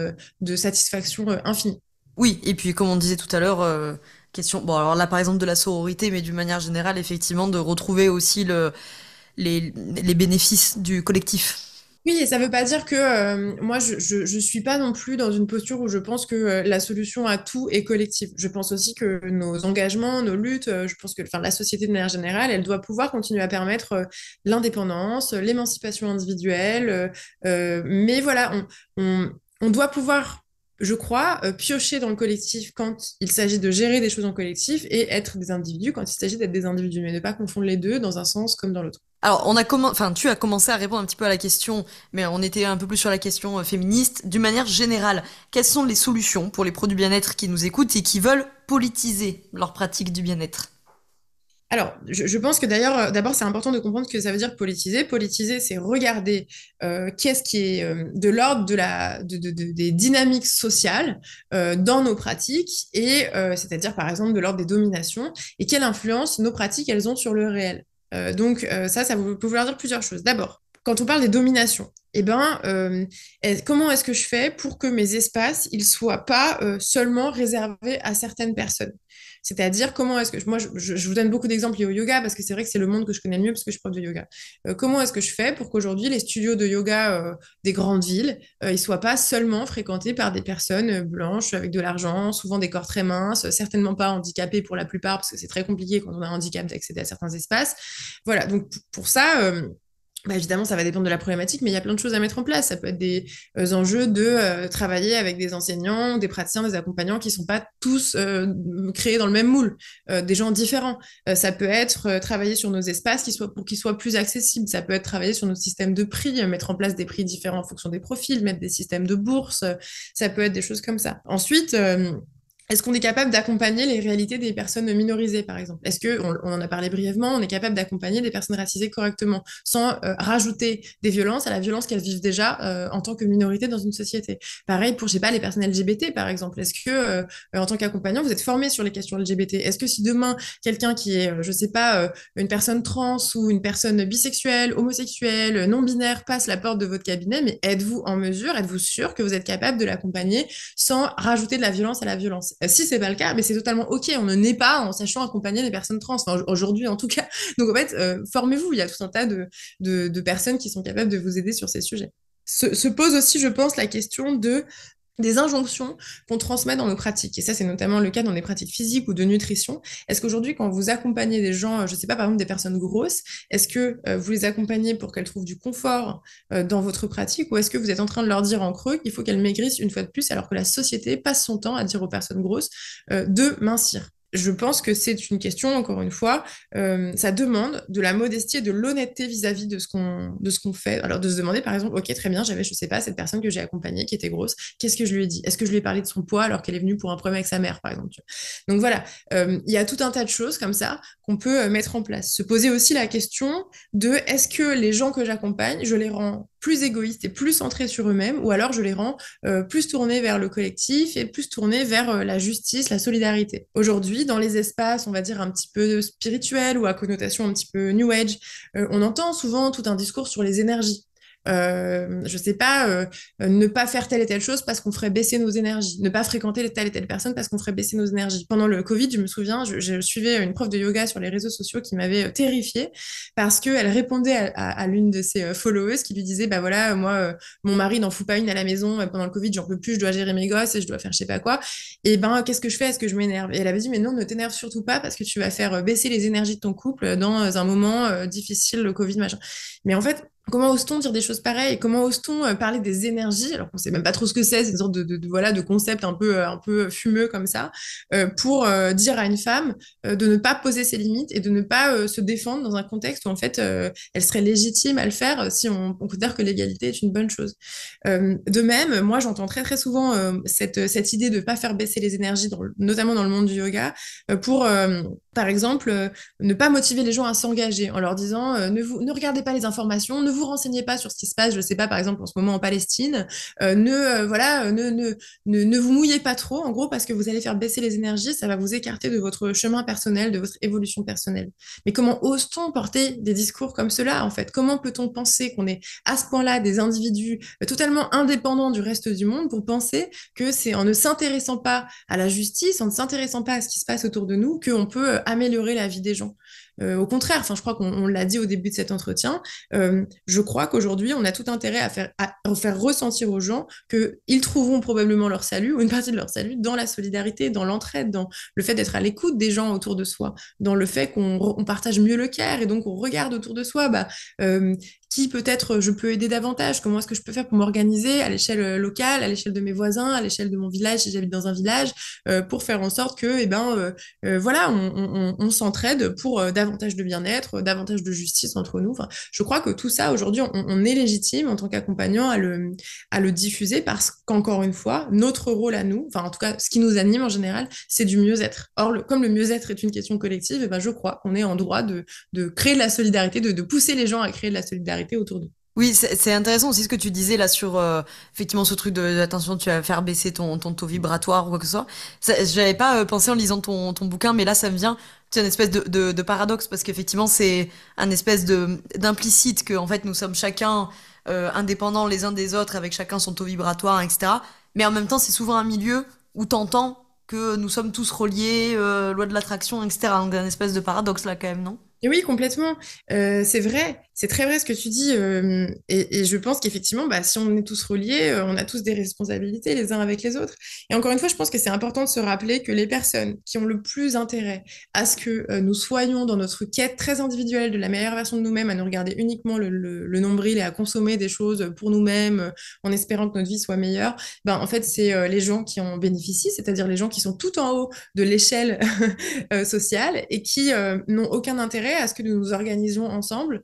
de satisfaction infinie. Oui, et puis comme on disait tout à l'heure, question, bon alors là par exemple de la sororité, mais d'une manière générale, effectivement, de retrouver aussi les bénéfices du collectif. Oui, et ça ne veut pas dire que moi, je suis pas non plus dans une posture où je pense que la solution à tout est collective. Je pense aussi que nos engagements, nos luttes, je pense que enfin, la société de manière générale, elle doit pouvoir continuer à permettre l'indépendance, l'émancipation individuelle. Mais voilà, on doit pouvoir, je crois, piocher dans le collectif quand il s'agit de gérer des choses en collectif et être des individus quand il s'agit d'être des individus, mais ne pas confondre les deux dans un sens comme dans l'autre. Alors, enfin, tu as commencé à répondre un petit peu à la question, mais on était un peu plus sur la question féministe. D'une manière générale, quelles sont les solutions pour les pros du bien-être qui nous écoutent et qui veulent politiser leur pratique du bien-être? Alors, je pense que d'ailleurs, d'abord, c'est important de comprendre ce que ça veut dire politiser. Politiser, c'est regarder qu'est-ce qui est de l'ordre des dynamiques sociales dans nos pratiques, et c'est-à-dire, par exemple, de l'ordre des dominations, et quelle influence nos pratiques, elles ont sur le réel. Ça peut vouloir dire plusieurs choses. D'abord, quand on parle des dominations, eh ben, comment est-ce que je fais pour que mes espaces, ils soient pas seulement réservés à certaines personnes? C'est-à-dire, comment est-ce que moi, je vous donne beaucoup d'exemples liés au yoga parce que c'est vrai que c'est le monde que je connais le mieux parce que je suis prof de yoga. Comment est-ce que je fais pour qu'aujourd'hui les studios de yoga des grandes villes, ils soient pas seulement fréquentés par des personnes blanches avec de l'argent, souvent des corps très minces, certainement pas handicapés pour la plupart parce que c'est très compliqué quand on a un handicap d'accéder à certains espaces. Voilà, donc pour ça. Bah évidemment, ça va dépendre de la problématique, mais il y a plein de choses à mettre en place. Ça peut être des enjeux de travailler avec des enseignants, des praticiens, des accompagnants qui ne sont pas tous créés dans le même moule, des gens différents. Ça peut être travailler sur nos espaces pour qu'ils soient plus accessibles. Ça peut être travailler sur nos systèmes de prix, mettre en place des prix différents en fonction des profils, mettre des systèmes de bourse. Ça peut être des choses comme ça. Ensuite, est-ce qu'on est capable d'accompagner les réalités des personnes minorisées, par exemple? Est-ce que, on en a parlé brièvement, on est capable d'accompagner des personnes racisées correctement, sans rajouter des violences à la violence qu'elles vivent déjà en tant que minorité dans une société? Pareil pour, je sais pas, les personnes LGBT, par exemple. Est-ce que, en tant qu'accompagnant, vous êtes formé sur les questions LGBT? Est-ce que si demain, quelqu'un qui est, je sais pas, une personne trans ou une personne bisexuelle, homosexuelle, non-binaire passe la porte de votre cabinet, mais êtes-vous en mesure, êtes-vous sûr que vous êtes capable de l'accompagner sans rajouter de la violence à la violence? Si c'est pas le cas, mais c'est totalement ok. On ne naît pas en sachant accompagner les personnes trans, enfin, aujourd'hui en tout cas. Donc en fait, formez-vous. Il y a tout un tas de personnes qui sont capables de vous aider sur ces sujets. Se pose aussi, je pense, la question des injonctions qu'on transmet dans nos pratiques. Et ça, c'est notamment le cas dans les pratiques physiques ou de nutrition. Est-ce qu'aujourd'hui, quand vous accompagnez des gens, je ne sais pas, par exemple des personnes grosses, est-ce que vous les accompagnez pour qu'elles trouvent du confort dans votre pratique, ou est-ce que vous êtes en train de leur dire en creux qu'il faut qu'elles maigrissent une fois de plus, alors que la société passe son temps à dire aux personnes grosses de mincir? Je pense que c'est une question, encore une fois, ça demande de la modestie et de l'honnêteté vis-à-vis de ce qu'on fait. Alors, de se demander, par exemple, ok, très bien, j'avais, je sais pas, cette personne que j'ai accompagnée qui était grosse, qu'est-ce que je lui ai dit? Est-ce que je lui ai parlé de son poids alors qu'elle est venue pour un problème avec sa mère, par exemple? Donc voilà, il y a tout un tas de choses comme ça qu'on peut mettre en place. Se poser aussi la question de est-ce que les gens que j'accompagne, je les rends plus égoïstes et plus centrés sur eux-mêmes, ou alors je les rends plus tournés vers le collectif et plus tournés vers la justice, la solidarité. Aujourd'hui, dans les espaces, on va dire un petit peu spirituels ou à connotation un petit peu New Age, on entend souvent tout un discours sur les énergies. Je sais pas, ne pas faire telle et telle chose parce qu'on ferait baisser nos énergies, ne pas fréquenter telle et telle personne parce qu'on ferait baisser nos énergies. Pendant le Covid, je me souviens, je suivais une prof de yoga sur les réseaux sociaux qui m'avait terrifiée parce qu'elle répondait à l'une de ses followers qui lui disait, bah voilà, moi, mon mari n'en fout pas une à la maison pendant le Covid, j'en peux plus, je dois gérer mes gosses et je dois faire je sais pas quoi. Et ben, qu'est-ce que je fais? Est-ce que je m'énerve? Et elle avait dit, mais non, ne t'énerve surtout pas parce que tu vas faire baisser les énergies de ton couple dans un moment difficile, le Covid, machin. Mais en fait, comment ose-t-on dire des choses pareilles? Comment ose-t-on parler des énergies alors qu'on sait même pas trop ce que c'est une sorte voilà, de concept un peu fumeux comme ça, pour dire à une femme de ne pas poser ses limites et de ne pas se défendre dans un contexte où en fait elle serait légitime à le faire si on considère que l'égalité est une bonne chose. De même, moi j'entends très très souvent cette idée de ne pas faire baisser les énergies, notamment dans le monde du yoga, pour par exemple ne pas motiver les gens à s'engager en leur disant ne regardez pas les informations, ne vous renseignez pas sur ce qui se passe, je sais pas, par exemple en ce moment en Palestine, ne vous mouillez pas trop, en gros, parce que vous allez faire baisser les énergies, ça va vous écarter de votre chemin personnel, de votre évolution personnelle. Mais comment ose-t-on porter des discours comme cela, en fait? Comment peut-on penser qu'on est à ce point-là des individus totalement indépendants du reste du monde pour penser que c'est en ne s'intéressant pas à la justice, en ne s'intéressant pas à ce qui se passe autour de nous, qu'on peut améliorer la vie des gens? Au contraire, enfin, je crois qu'on l'a dit au début de cet entretien, je crois qu'aujourd'hui, on a tout intérêt à faire ressentir aux gens qu'ils trouveront probablement leur salut ou une partie de leur salut dans la solidarité, dans l'entraide, dans le fait d'être à l'écoute des gens autour de soi, dans le fait qu'on partage mieux le care et donc on regarde autour de soi, bah, qui peut-être je peux aider davantage, comment est-ce que je peux faire pour m'organiser à l'échelle locale, à l'échelle de mes voisins, à l'échelle de mon village si j'habite dans un village, pour faire en sorte que, voilà, on s'entraide pour davantage de bien-être, davantage de justice entre nous. Enfin, je crois que tout ça, aujourd'hui, on est légitime en tant qu'accompagnant à le diffuser parce qu'encore une fois, notre rôle à nous, enfin en tout cas, ce qui nous anime en général, c'est du mieux-être. Or, comme le mieux-être est une question collective, je crois qu'on est en droit de créer de la solidarité, de pousser les gens à créer de la solidarité autour d'eux. Oui, c'est intéressant aussi ce que tu disais là sur effectivement ce truc de attention, tu vas faire baisser ton taux vibratoire ou quoi que ce soit. J'avais pas pensé en lisant ton bouquin, mais là ça me vient. C'est une espèce de paradoxe parce qu'effectivement c'est un espèce de d'implicite que en fait nous sommes chacun indépendants les uns des autres avec chacun son taux vibratoire, etc. Mais en même temps c'est souvent un milieu où t'entends que nous sommes tous reliés, loi de l'attraction, etc. Donc il y a une espèce de paradoxe là quand même, non? Et oui, complètement. C'est vrai, c'est très vrai ce que tu dis. Et je pense qu'effectivement, si on est tous reliés, on a tous des responsabilités les uns avec les autres. Et encore une fois, je pense que c'est important de se rappeler que les personnes qui ont le plus intérêt à ce que nous soyons dans notre quête très individuelle de la meilleure version de nous-mêmes, à nous regarder uniquement le nombril et à consommer des choses pour nous-mêmes, en espérant que notre vie soit meilleure, en fait, c'est les gens qui en bénéficient, c'est-à-dire les gens qui sont tout en haut de l'échelle sociale et qui n'ont aucun intérêt à ce que nous nous organisions ensemble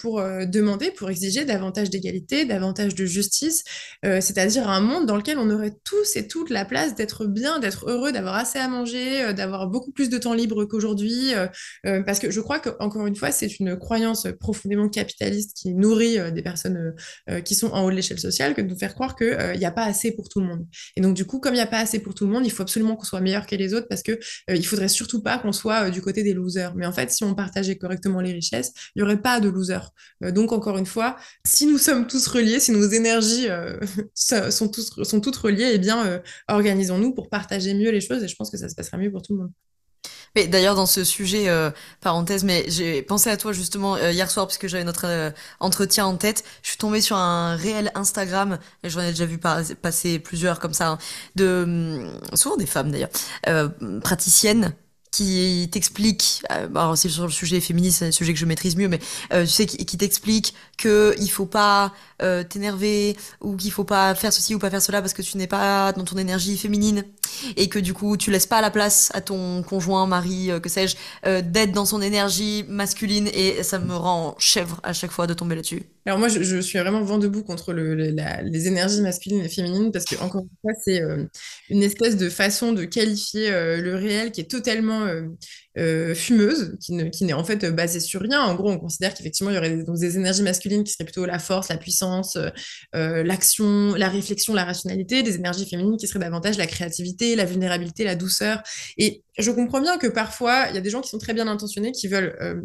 pour demander, pour exiger davantage d'égalité, davantage de justice, c'est-à-dire un monde dans lequel on aurait tous et toutes la place d'être bien, d'être heureux, d'avoir assez à manger, d'avoir beaucoup plus de temps libre qu'aujourd'hui, parce que je crois qu'encore une fois, c'est une croyance profondément capitaliste qui nourrit des personnes qui sont en haut de l'échelle sociale que de nous faire croire qu'il n'y a pas assez pour tout le monde. Et donc du coup, comme il n'y a pas assez pour tout le monde, il faut absolument qu'on soit meilleur que les autres parce que il faudrait surtout pas qu'on soit du côté des losers. Mais en fait, si on partageait correctement les richesses, il n'y aurait pas de losers. Donc, encore une fois, si nous sommes tous reliés, si nos énergies sont toutes reliées, organisons-nous pour partager mieux les choses et je pense que ça se passera mieux pour tout le monde. Mais d'ailleurs, dans ce sujet, parenthèse, mais j'ai pensé à toi justement hier soir parce que j'avais notre entretien en tête. Je suis tombée sur un réel Instagram, et j'en ai déjà vu passer plusieurs comme ça, hein, souvent des femmes d'ailleurs, praticiennes qui t'expliquent, alors c'est sur le sujet féministe, c'est un sujet que je maîtrise mieux, mais tu sais, qui t'expliquent que il faut pas t'énerver ou qu'il faut pas faire ceci ou pas faire cela parce que tu n'es pas dans ton énergie féminine et que du coup tu laisses pas la place à ton conjoint, mari, que sais-je, d'être dans son énergie masculine et ça me rend chèvre à chaque fois de tomber là-dessus. Alors moi, je suis vraiment vent debout contre les énergies masculines et féminines parce que encore une fois, c'est une espèce de façon de qualifier le réel qui est totalement fumeuse, qui n'est en fait basée sur rien. En gros, on considère qu'effectivement, il y aurait donc des énergies masculines qui seraient plutôt la force, la puissance, l'action, la réflexion, la rationalité, des énergies féminines qui seraient davantage la créativité, la vulnérabilité, la douceur. Et je comprends bien que parfois, il y a des gens qui sont très bien intentionnés, qui veulent,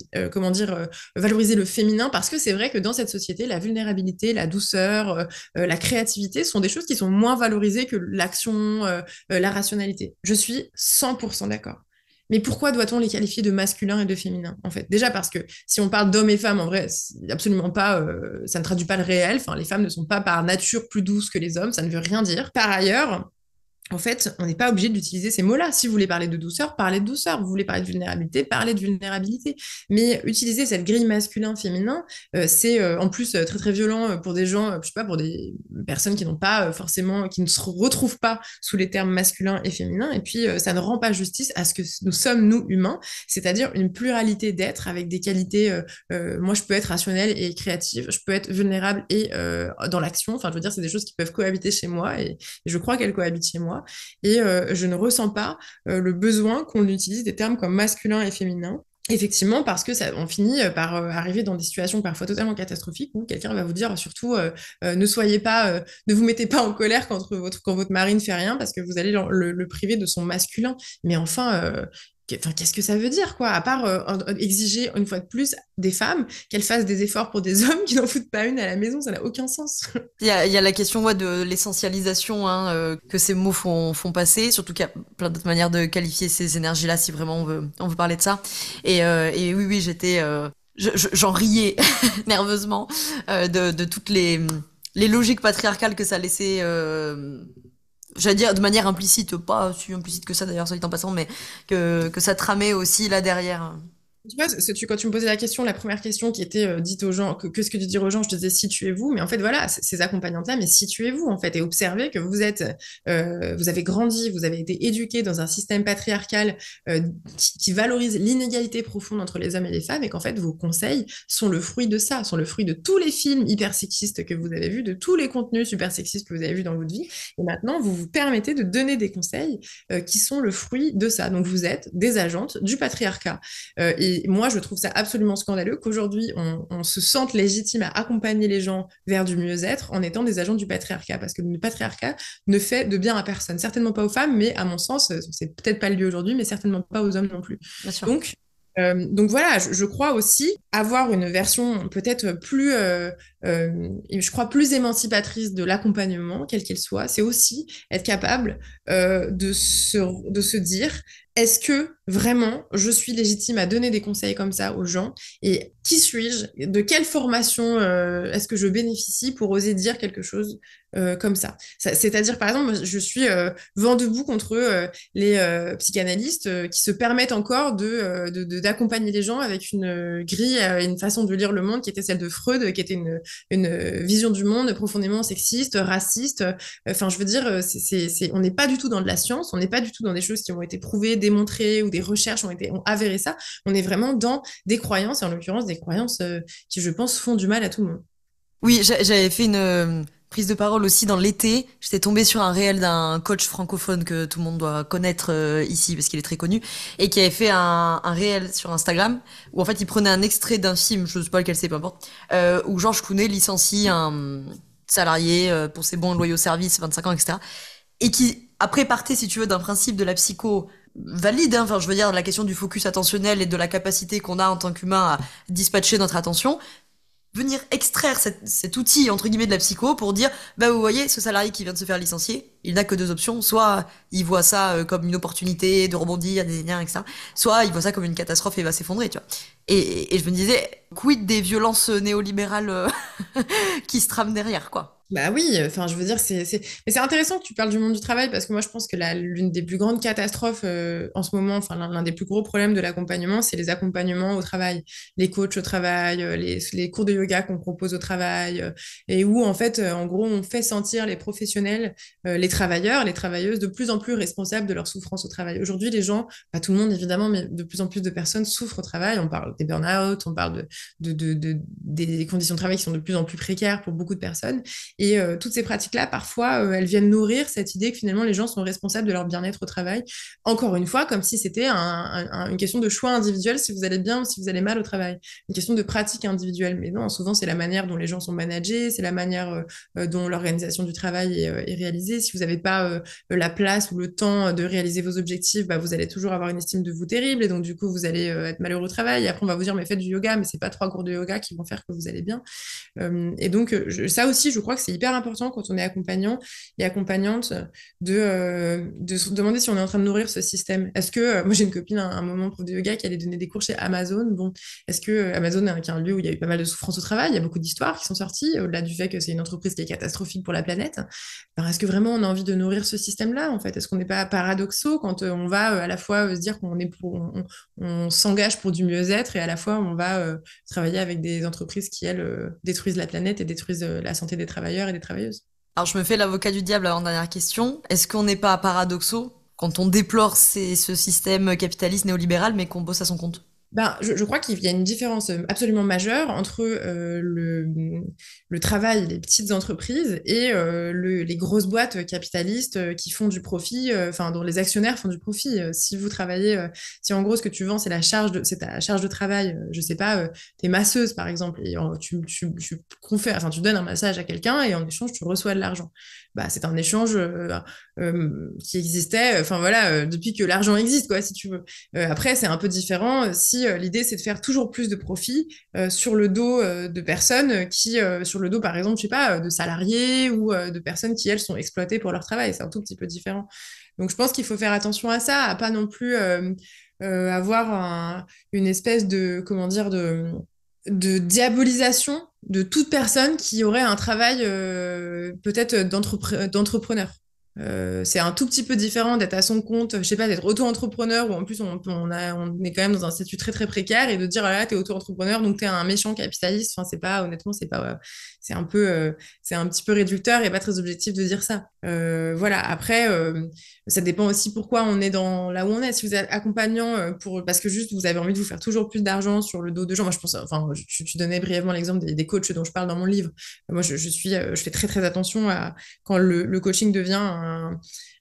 valoriser le féminin, parce que c'est vrai que dans cette société, la vulnérabilité, la douceur, la créativité sont des choses qui sont moins valorisées que l'action, la rationalité. Je suis 100% d'accord. Mais pourquoi doit-on les qualifier de masculin et de féminin, en fait? Déjà parce que si on parle d'hommes et femmes, en vrai, absolument pas, ça ne traduit pas le réel. Enfin, les femmes ne sont pas par nature plus douces que les hommes, ça ne veut rien dire. Par ailleurs, en fait, on n'est pas obligé d'utiliser ces mots-là. Si vous voulez parler de douceur, parlez de douceur. Vous voulez parler de vulnérabilité, parlez de vulnérabilité. Mais utiliser cette grille masculin-féminin, c'est en plus très très violent pour des gens, je sais pas, pour des personnes qui n'ont pas forcément, qui ne se retrouvent pas sous les termes masculin et féminin. Et puis, ça ne rend pas justice à ce que nous sommes, nous, humains, c'est-à-dire une pluralité d'êtres avec des qualités. Moi, je peux être rationnelle et créative, je peux être vulnérable et dans l'action. Enfin, je veux dire, c'est des choses qui peuvent cohabiter chez moi et je crois qu'elles cohabitent chez moi. Et je ne ressens pas le besoin qu'on utilise des termes comme masculin et féminin. Effectivement, parce que on finit par arriver dans des situations parfois totalement catastrophiques où quelqu'un va vous dire surtout ne soyez pas, ne vous mettez pas en colère quand votre mari ne fait rien parce que vous allez le priver de son masculin. Mais enfin, qu'est-ce que ça veut dire, quoi? À part exiger une fois de plus des femmes qu'elles fassent des efforts pour des hommes qui n'en foutent pas une à la maison, ça n'a aucun sens. Il y a la question ouais, de l'essentialisation hein, que ces mots font passer, surtout qu'il y a plein d'autres manières de qualifier ces énergies-là si vraiment on veut parler de ça. Et oui, oui, j'en riais nerveusement de toutes les logiques patriarcales que ça laissait, j'allais dire de manière implicite, pas si implicite que ça d'ailleurs, soit dit en passant, mais que ça tramait aussi là derrière. Tu vois, quand tu me posais la question, la première question qui était dite aux gens, que ce que tu dis aux gens, je te disais situez-vous, mais en fait voilà, ces accompagnantes-là, mais situez-vous en fait et observez que vous avez grandi, vous avez été éduqués dans un système patriarcal qui valorise l'inégalité profonde entre les hommes et les femmes et qu'en fait vos conseils sont le fruit de ça, sont le fruit de tous les films hyper sexistes que vous avez vus, de tous les contenus super sexistes que vous avez vus dans votre vie, et maintenant vous vous permettez de donner des conseils qui sont le fruit de ça. Donc vous êtes des agentes du patriarcat. Et moi, je trouve ça absolument scandaleux qu'aujourd'hui, on se sente légitime à accompagner les gens vers du mieux-être en étant des agents du patriarcat, parce que le patriarcat ne fait de bien à personne, certainement pas aux femmes, mais à mon sens, c'est peut-être pas le lieu aujourd'hui, mais certainement pas aux hommes non plus. Bien sûr. Donc, donc voilà, je crois aussi avoir une version peut-être je crois plus émancipatrice de l'accompagnement, quel qu'il soit, c'est aussi être capable de se dire, est-ce que vraiment je suis légitime à donner des conseils comme ça aux gens et qui suis-je, de quelle formation est-ce que je bénéficie pour oser dire quelque chose comme ça. C'est-à-dire, par exemple, je suis vent debout contre les psychanalystes qui se permettent encore d'accompagner les gens avec une grille, une façon de lire le monde qui était celle de Freud, qui était une vision du monde profondément sexiste, raciste. Enfin, je veux dire, on n'est pas du tout dans de la science, on n'est pas du tout dans des choses qui ont été prouvées, démontrées, ou des recherches ont avéré ça. On est vraiment dans des croyances, et en l'occurrence des croyances qui, je pense, font du mal à tout le monde. Oui, j'avais fait une prise de parole aussi dans l'été. J'étais tombée sur un réel d'un coach francophone que tout le monde doit connaître ici parce qu'il est très connu et qui avait fait un réel sur Instagram où en fait il prenait un extrait d'un film, je sais pas lequel c'est, peu importe, où Georges Clooney licencie un salarié pour ses bons et loyaux services, 25 ans, etc. Et qui après partait, si tu veux, d'un principe de la psycho valide, hein. Enfin, je veux dire, la question du focus attentionnel et de la capacité qu'on a en tant qu'humain à dispatcher notre attention, venir extraire cet outil entre guillemets de la psycho pour dire bah vous voyez ce salarié qui vient de se faire licencier, il n'a que deux options, soit il voit ça comme une opportunité de rebondir, etc., soit il voit ça comme une catastrophe et va s'effondrer, tu vois. Et je me disais quid des violences néolibérales qui se trament derrière, quoi. Bah oui, enfin, je veux dire, mais c'est intéressant que tu parles du monde du travail parce que moi, je pense que l'une des plus grandes catastrophes en ce moment, enfin, l'un des plus gros problèmes de l'accompagnement, c'est les accompagnements au travail, les coachs au travail, les cours de yoga qu'on propose au travail, et où, en fait, en gros, on fait sentir les professionnels, les travailleurs, les travailleuses de plus en plus responsables de leur souffrance au travail. Aujourd'hui, les gens, pas tout le monde évidemment, mais de plus en plus de personnes souffrent au travail. On parle des burn-out, on parle des conditions de travail qui sont de plus en plus précaires pour beaucoup de personnes. Et toutes ces pratiques-là, parfois, elles viennent nourrir cette idée que finalement les gens sont responsables de leur bien-être au travail. Encore une fois, comme si c'était une question de choix individuel, si vous allez bien ou si vous allez mal au travail. Une question de pratique individuelle. Mais non, souvent, c'est la manière dont les gens sont managés, c'est la manière dont l'organisation du travail est réalisée. Si vous n'avez pas la place ou le temps de réaliser vos objectifs, bah, vous allez toujours avoir une estime de vous terrible. Et donc, du coup, vous allez être malheureux au travail. Et après, on va vous dire, mais faites du yoga, mais c'est pas 3 cours de yoga qui vont faire que vous allez bien. Et donc, ça aussi, je crois que c'est hyper important quand on est accompagnant et accompagnante de se demander si on est en train de nourrir ce système. Est-ce que, moi j'ai une copine à un moment prof de yoga qui allait donner des cours chez Amazon. Bon, est-ce que Amazon qui est un lieu où il y a eu pas mal de souffrance au travail, il y a beaucoup d'histoires qui sont sorties, au-delà du fait que c'est une entreprise qui est catastrophique pour la planète. Alors, est-ce que vraiment on a envie de nourrir ce système-là en fait? Est-ce qu'on n'est pas paradoxaux quand on va à la fois se dire on s'engage pour du mieux-être et à la fois on va travailler avec des entreprises qui, elles, détruisent la planète et détruisent la santé des travailleurs et des travailleuses. Alors je me fais l'avocat du diable avant dernière question. Est-ce qu'on n'est pas paradoxaux quand on déplore ce système capitaliste néolibéral mais qu'on bosse à son compte? Ben, je crois qu'il y a une différence absolument majeure entre le travail des petites entreprises et les grosses boîtes capitalistes qui font du profit, enfin, dont les actionnaires font du profit. Si vous travaillez, si en gros ce que tu vends, c'est ta charge de travail, je sais pas, t'es masseuse par exemple, et enfin, tu donnes un massage à quelqu'un et en échange, tu reçois de l'argent. Bah, c'est un échange qui existait, enfin voilà, depuis que l'argent existe, quoi, si tu veux. Après, c'est un peu différent si l'idée c'est de faire toujours plus de profit sur le dos de personnes sur le dos par exemple, je sais pas, de salariés ou de personnes qui elles sont exploitées pour leur travail. C'est un tout petit peu différent. Donc je pense qu'il faut faire attention à ça, à pas non plus avoir une espèce de, comment dire, de diabolisation de toute personne qui aurait un travail peut-être d'entrepreneur. C'est un tout petit peu différent d'être à son compte, je sais pas, d'être auto-entrepreneur, où en plus on est quand même dans un statut très très précaire, et de dire, ah là, t'es auto-entrepreneur, donc t'es un méchant capitaliste. Enfin, c'est pas, honnêtement, c'est pas, c'est un peu, c'est un petit peu réducteur et pas très objectif de dire ça. Voilà. Après, ça dépend aussi pourquoi on est dans là où on est. Si vous êtes accompagnant parce que juste vous avez envie de vous faire toujours plus d'argent sur le dos de gens. Moi, je pense, enfin, tu donnais brièvement l'exemple des coachs dont je parle dans mon livre. Moi, je fais très très attention à quand le coaching devient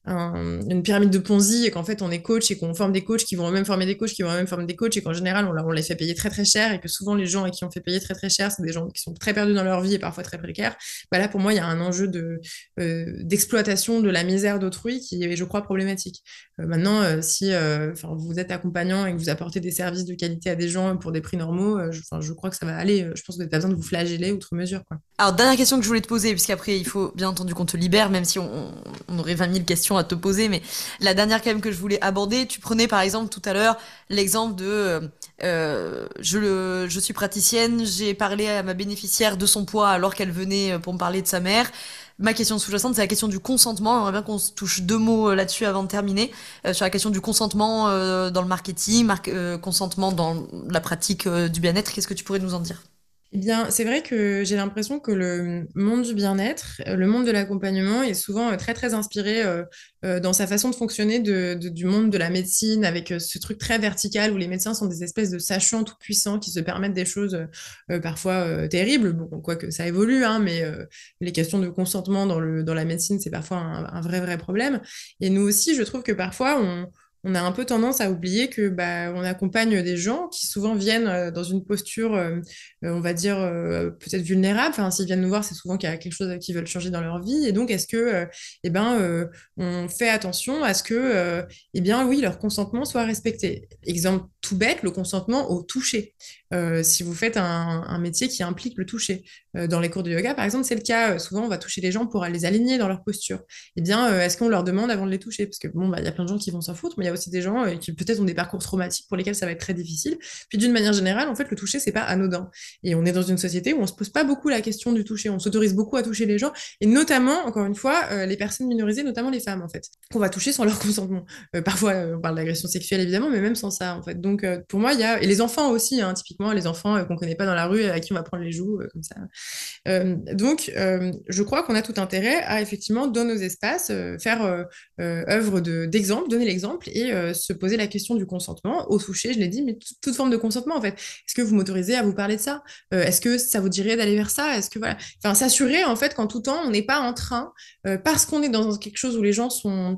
une pyramide de Ponzi, et qu'en fait on est coach et qu'on forme des coachs qui vont eux-mêmes former des coachs qui vont eux-mêmes former des coachs, et qu'en général on les fait payer très très cher, et que souvent les gens à qui on fait payer très très cher, c'est des gens qui sont très perdus dans leur vie et parfois très précaires. Bah là, pour moi, il y a un enjeu d'exploitation de la misère d'autrui qui est, je crois, problématique. Maintenant, si vous êtes accompagnant et que vous apportez des services de qualité à des gens pour des prix normaux, je crois que ça va aller. Je pense que vous n'avez pas besoin de vous flageller outre mesure, quoi. Alors, dernière question que je voulais te poser, puisqu'après, il faut bien entendu qu'on te libère, même si on aurait 20 000 questions à te poser, mais la dernière quand même que je voulais aborder, tu prenais par exemple tout à l'heure l'exemple de je suis praticienne, j'ai parlé à ma bénéficiaire de son poids alors qu'elle venait pour me parler de sa mère. Ma question sous-jacente, c'est la question du consentement. J'aimerais bien qu'on se touche deux mots là-dessus avant de terminer, sur la question du consentement dans le marketing, consentement dans la pratique du bien-être. Qu'est-ce que tu pourrais nous en dire? Eh bien, c'est vrai que j'ai l'impression que le monde du bien-être, le monde de l'accompagnement est souvent très très inspiré dans sa façon de fonctionner du monde de la médecine, avec ce truc très vertical où les médecins sont des espèces de sachants tout puissants qui se permettent des choses parfois terribles. Bon, quoique ça évolue, hein, mais les questions de consentement dans la médecine, c'est parfois un vrai vrai problème. Et nous aussi, je trouve que parfois on a un peu tendance à oublier que bah, on accompagne des gens qui souvent viennent dans une posture, on va dire, peut-être vulnérable. Enfin, s'ils viennent nous voir, c'est souvent qu'il y a quelque chose qu'ils veulent changer dans leur vie. Et donc, est-ce que, on fait attention à ce que, eh bien, oui, leur consentement soit respecté. Exemple tout bête, le consentement au toucher. Si vous faites un métier qui implique le toucher. Dans les cours de yoga, par exemple, c'est le cas. Souvent, on va toucher les gens pour les aligner dans leur posture. Eh bien, est-ce qu'on leur demande avant de les toucher? Parce que bon, bah, y a plein de gens qui vont s'en foutre, mais il y a aussi des gens qui peut-être ont des parcours traumatiques pour lesquels ça va être très difficile. Puis d'une manière générale, en fait, le toucher, c'est pas anodin. Et on est dans une société où on se pose pas beaucoup la question du toucher. On s'autorise beaucoup à toucher les gens, et notamment, encore une fois, les personnes minorisées, notamment les femmes, en fait, qu'on va toucher sans leur consentement. Parfois, on parle d'agression sexuelle, évidemment, mais même sans ça, en fait. Donc, pour moi, il y a... Et les enfants aussi, hein, typiquement, les enfants qu'on connaît pas dans la rue, à qui on va prendre les joues, comme ça. Je crois qu'on a tout intérêt à effectivement, dans nos espaces, faire œuvre d'exemple, donner l'exemple, et se poser la question du consentement au toucher, je l'ai dit, mais toute forme de consentement en fait. Est-ce que vous m'autorisez à vous parler de ça? Est-ce que ça vous dirait d'aller vers ça? Est-ce que voilà, enfin s'assurer en fait qu'en tout temps on n'est pas en train, parce qu'on est dans quelque chose où les gens sont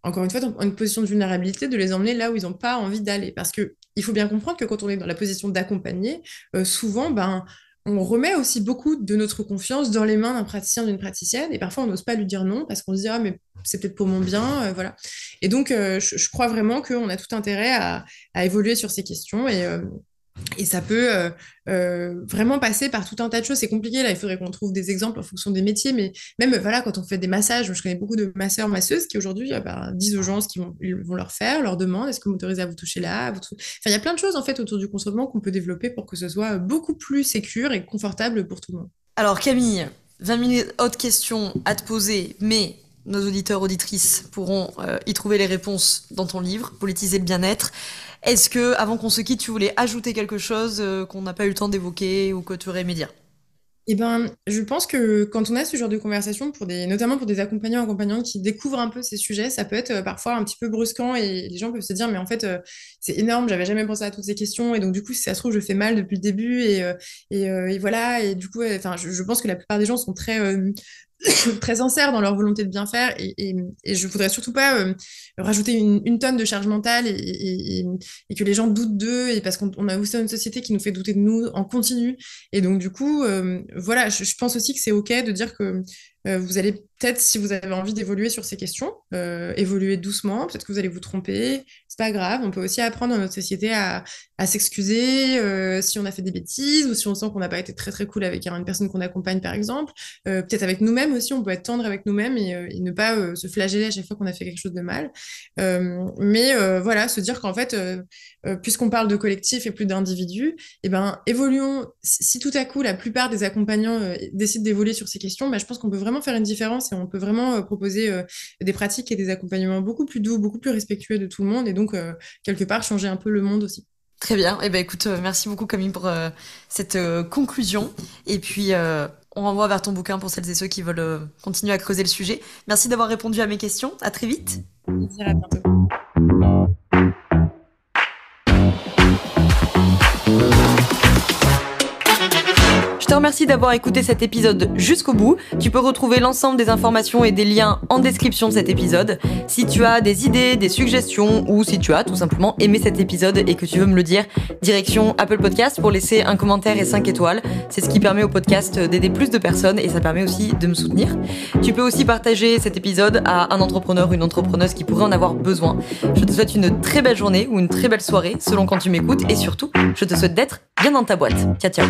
encore une fois dans une position de vulnérabilité, de les emmener là où ils n'ont pas envie d'aller. Parce que il faut bien comprendre que quand on est dans la position d'accompagner, souvent ben on remet aussi beaucoup de notre confiance dans les mains d'un praticien, d'une praticienne, et parfois on n'ose pas lui dire non parce qu'on se dit ah mais c'est peut-être pour mon bien, voilà. Et donc je crois vraiment qu'on a tout intérêt à évoluer sur ces questions, et ça peut vraiment passer par tout un tas de choses. C'est compliqué, là, il faudrait qu'on trouve des exemples en fonction des métiers, mais même voilà, quand on fait des massages, je connais beaucoup de masseurs, masseuses qui aujourd'hui disent aux gens ce ils vont leur faire, leur demandent, est-ce que vous m'autorisez à vous toucher là? Enfin, il y a plein de choses en fait autour du consentement qu'on peut développer pour que ce soit beaucoup plus sécure et confortable pour tout le monde. Alors Camille, 20 minutes autres questions à te poser, mais nos auditeurs, auditrices pourront y trouver les réponses dans ton livre, Politiser le bien-être. Est-ce que, avant qu'on se quitte, tu voulais ajouter quelque chose qu'on n'a pas eu le temps d'évoquer ou que tu aurais aimé dire? Eh ben, je pense que quand on a ce genre de conversation, notamment pour des accompagnants, accompagnantes qui découvrent un peu ces sujets, ça peut être parfois un petit peu brusquant, et les gens peuvent se dire, mais en fait, c'est énorme, j'avais jamais pensé à toutes ces questions, et donc du coup, si ça se trouve, je fais mal depuis le début, et voilà, et du coup, enfin, je pense que la plupart des gens sont très très sincères dans leur volonté de bien faire, et je voudrais surtout pas rajouter une tonne de charge mentale, et que les gens doutent d'eux, et parce qu'on a aussi une société qui nous fait douter de nous en continu, et donc du coup voilà, je pense aussi que c'est ok de dire que vous allez peut-être, si vous avez envie d'évoluer sur ces questions, évoluer doucement, peut-être que vous allez vous tromper, c'est pas grave, on peut aussi apprendre dans notre société à s'excuser si on a fait des bêtises, ou si on sent qu'on n'a pas été très très cool avec une personne qu'on accompagne par exemple. Peut-être avec nous-mêmes aussi, on peut être tendre avec nous-mêmes, et ne pas se flageller à chaque fois qu'on a fait quelque chose de mal. Voilà, se dire qu'en fait, puisqu'on parle de collectif et plus d'individus, eh ben, évoluons. Si tout à coup, la plupart des accompagnants décident d'évoluer sur ces questions, ben, je pense qu'on peut vraiment faire une différence, et on peut vraiment proposer des pratiques et des accompagnements beaucoup plus doux, beaucoup plus respectueux de tout le monde et donc quelque part changer un peu le monde aussi. Très bien. Eh ben, écoute, merci beaucoup Camille pour cette conclusion. Et puis, on renvoie vers ton bouquin pour celles et ceux qui veulent continuer à creuser le sujet. Merci d'avoir répondu à mes questions. À très vite. Plaisir, à bientôt. Je te remercie d'avoir écouté cet épisode jusqu'au bout. Tu peux retrouver l'ensemble des informations et des liens en description de cet épisode. Si tu as des idées, des suggestions ou si tu as tout simplement aimé cet épisode et que tu veux me le dire, direction Apple Podcast pour laisser un commentaire et 5 étoiles. C'est ce qui permet au podcast d'aider plus de personnes et ça permet aussi de me soutenir. Tu peux aussi partager cet épisode à un entrepreneur ou une entrepreneuse qui pourrait en avoir besoin. Je te souhaite une très belle journée ou une très belle soirée selon quand tu m'écoutes et surtout, je te souhaite d'être bien dans ta boîte. Ciao, ciao.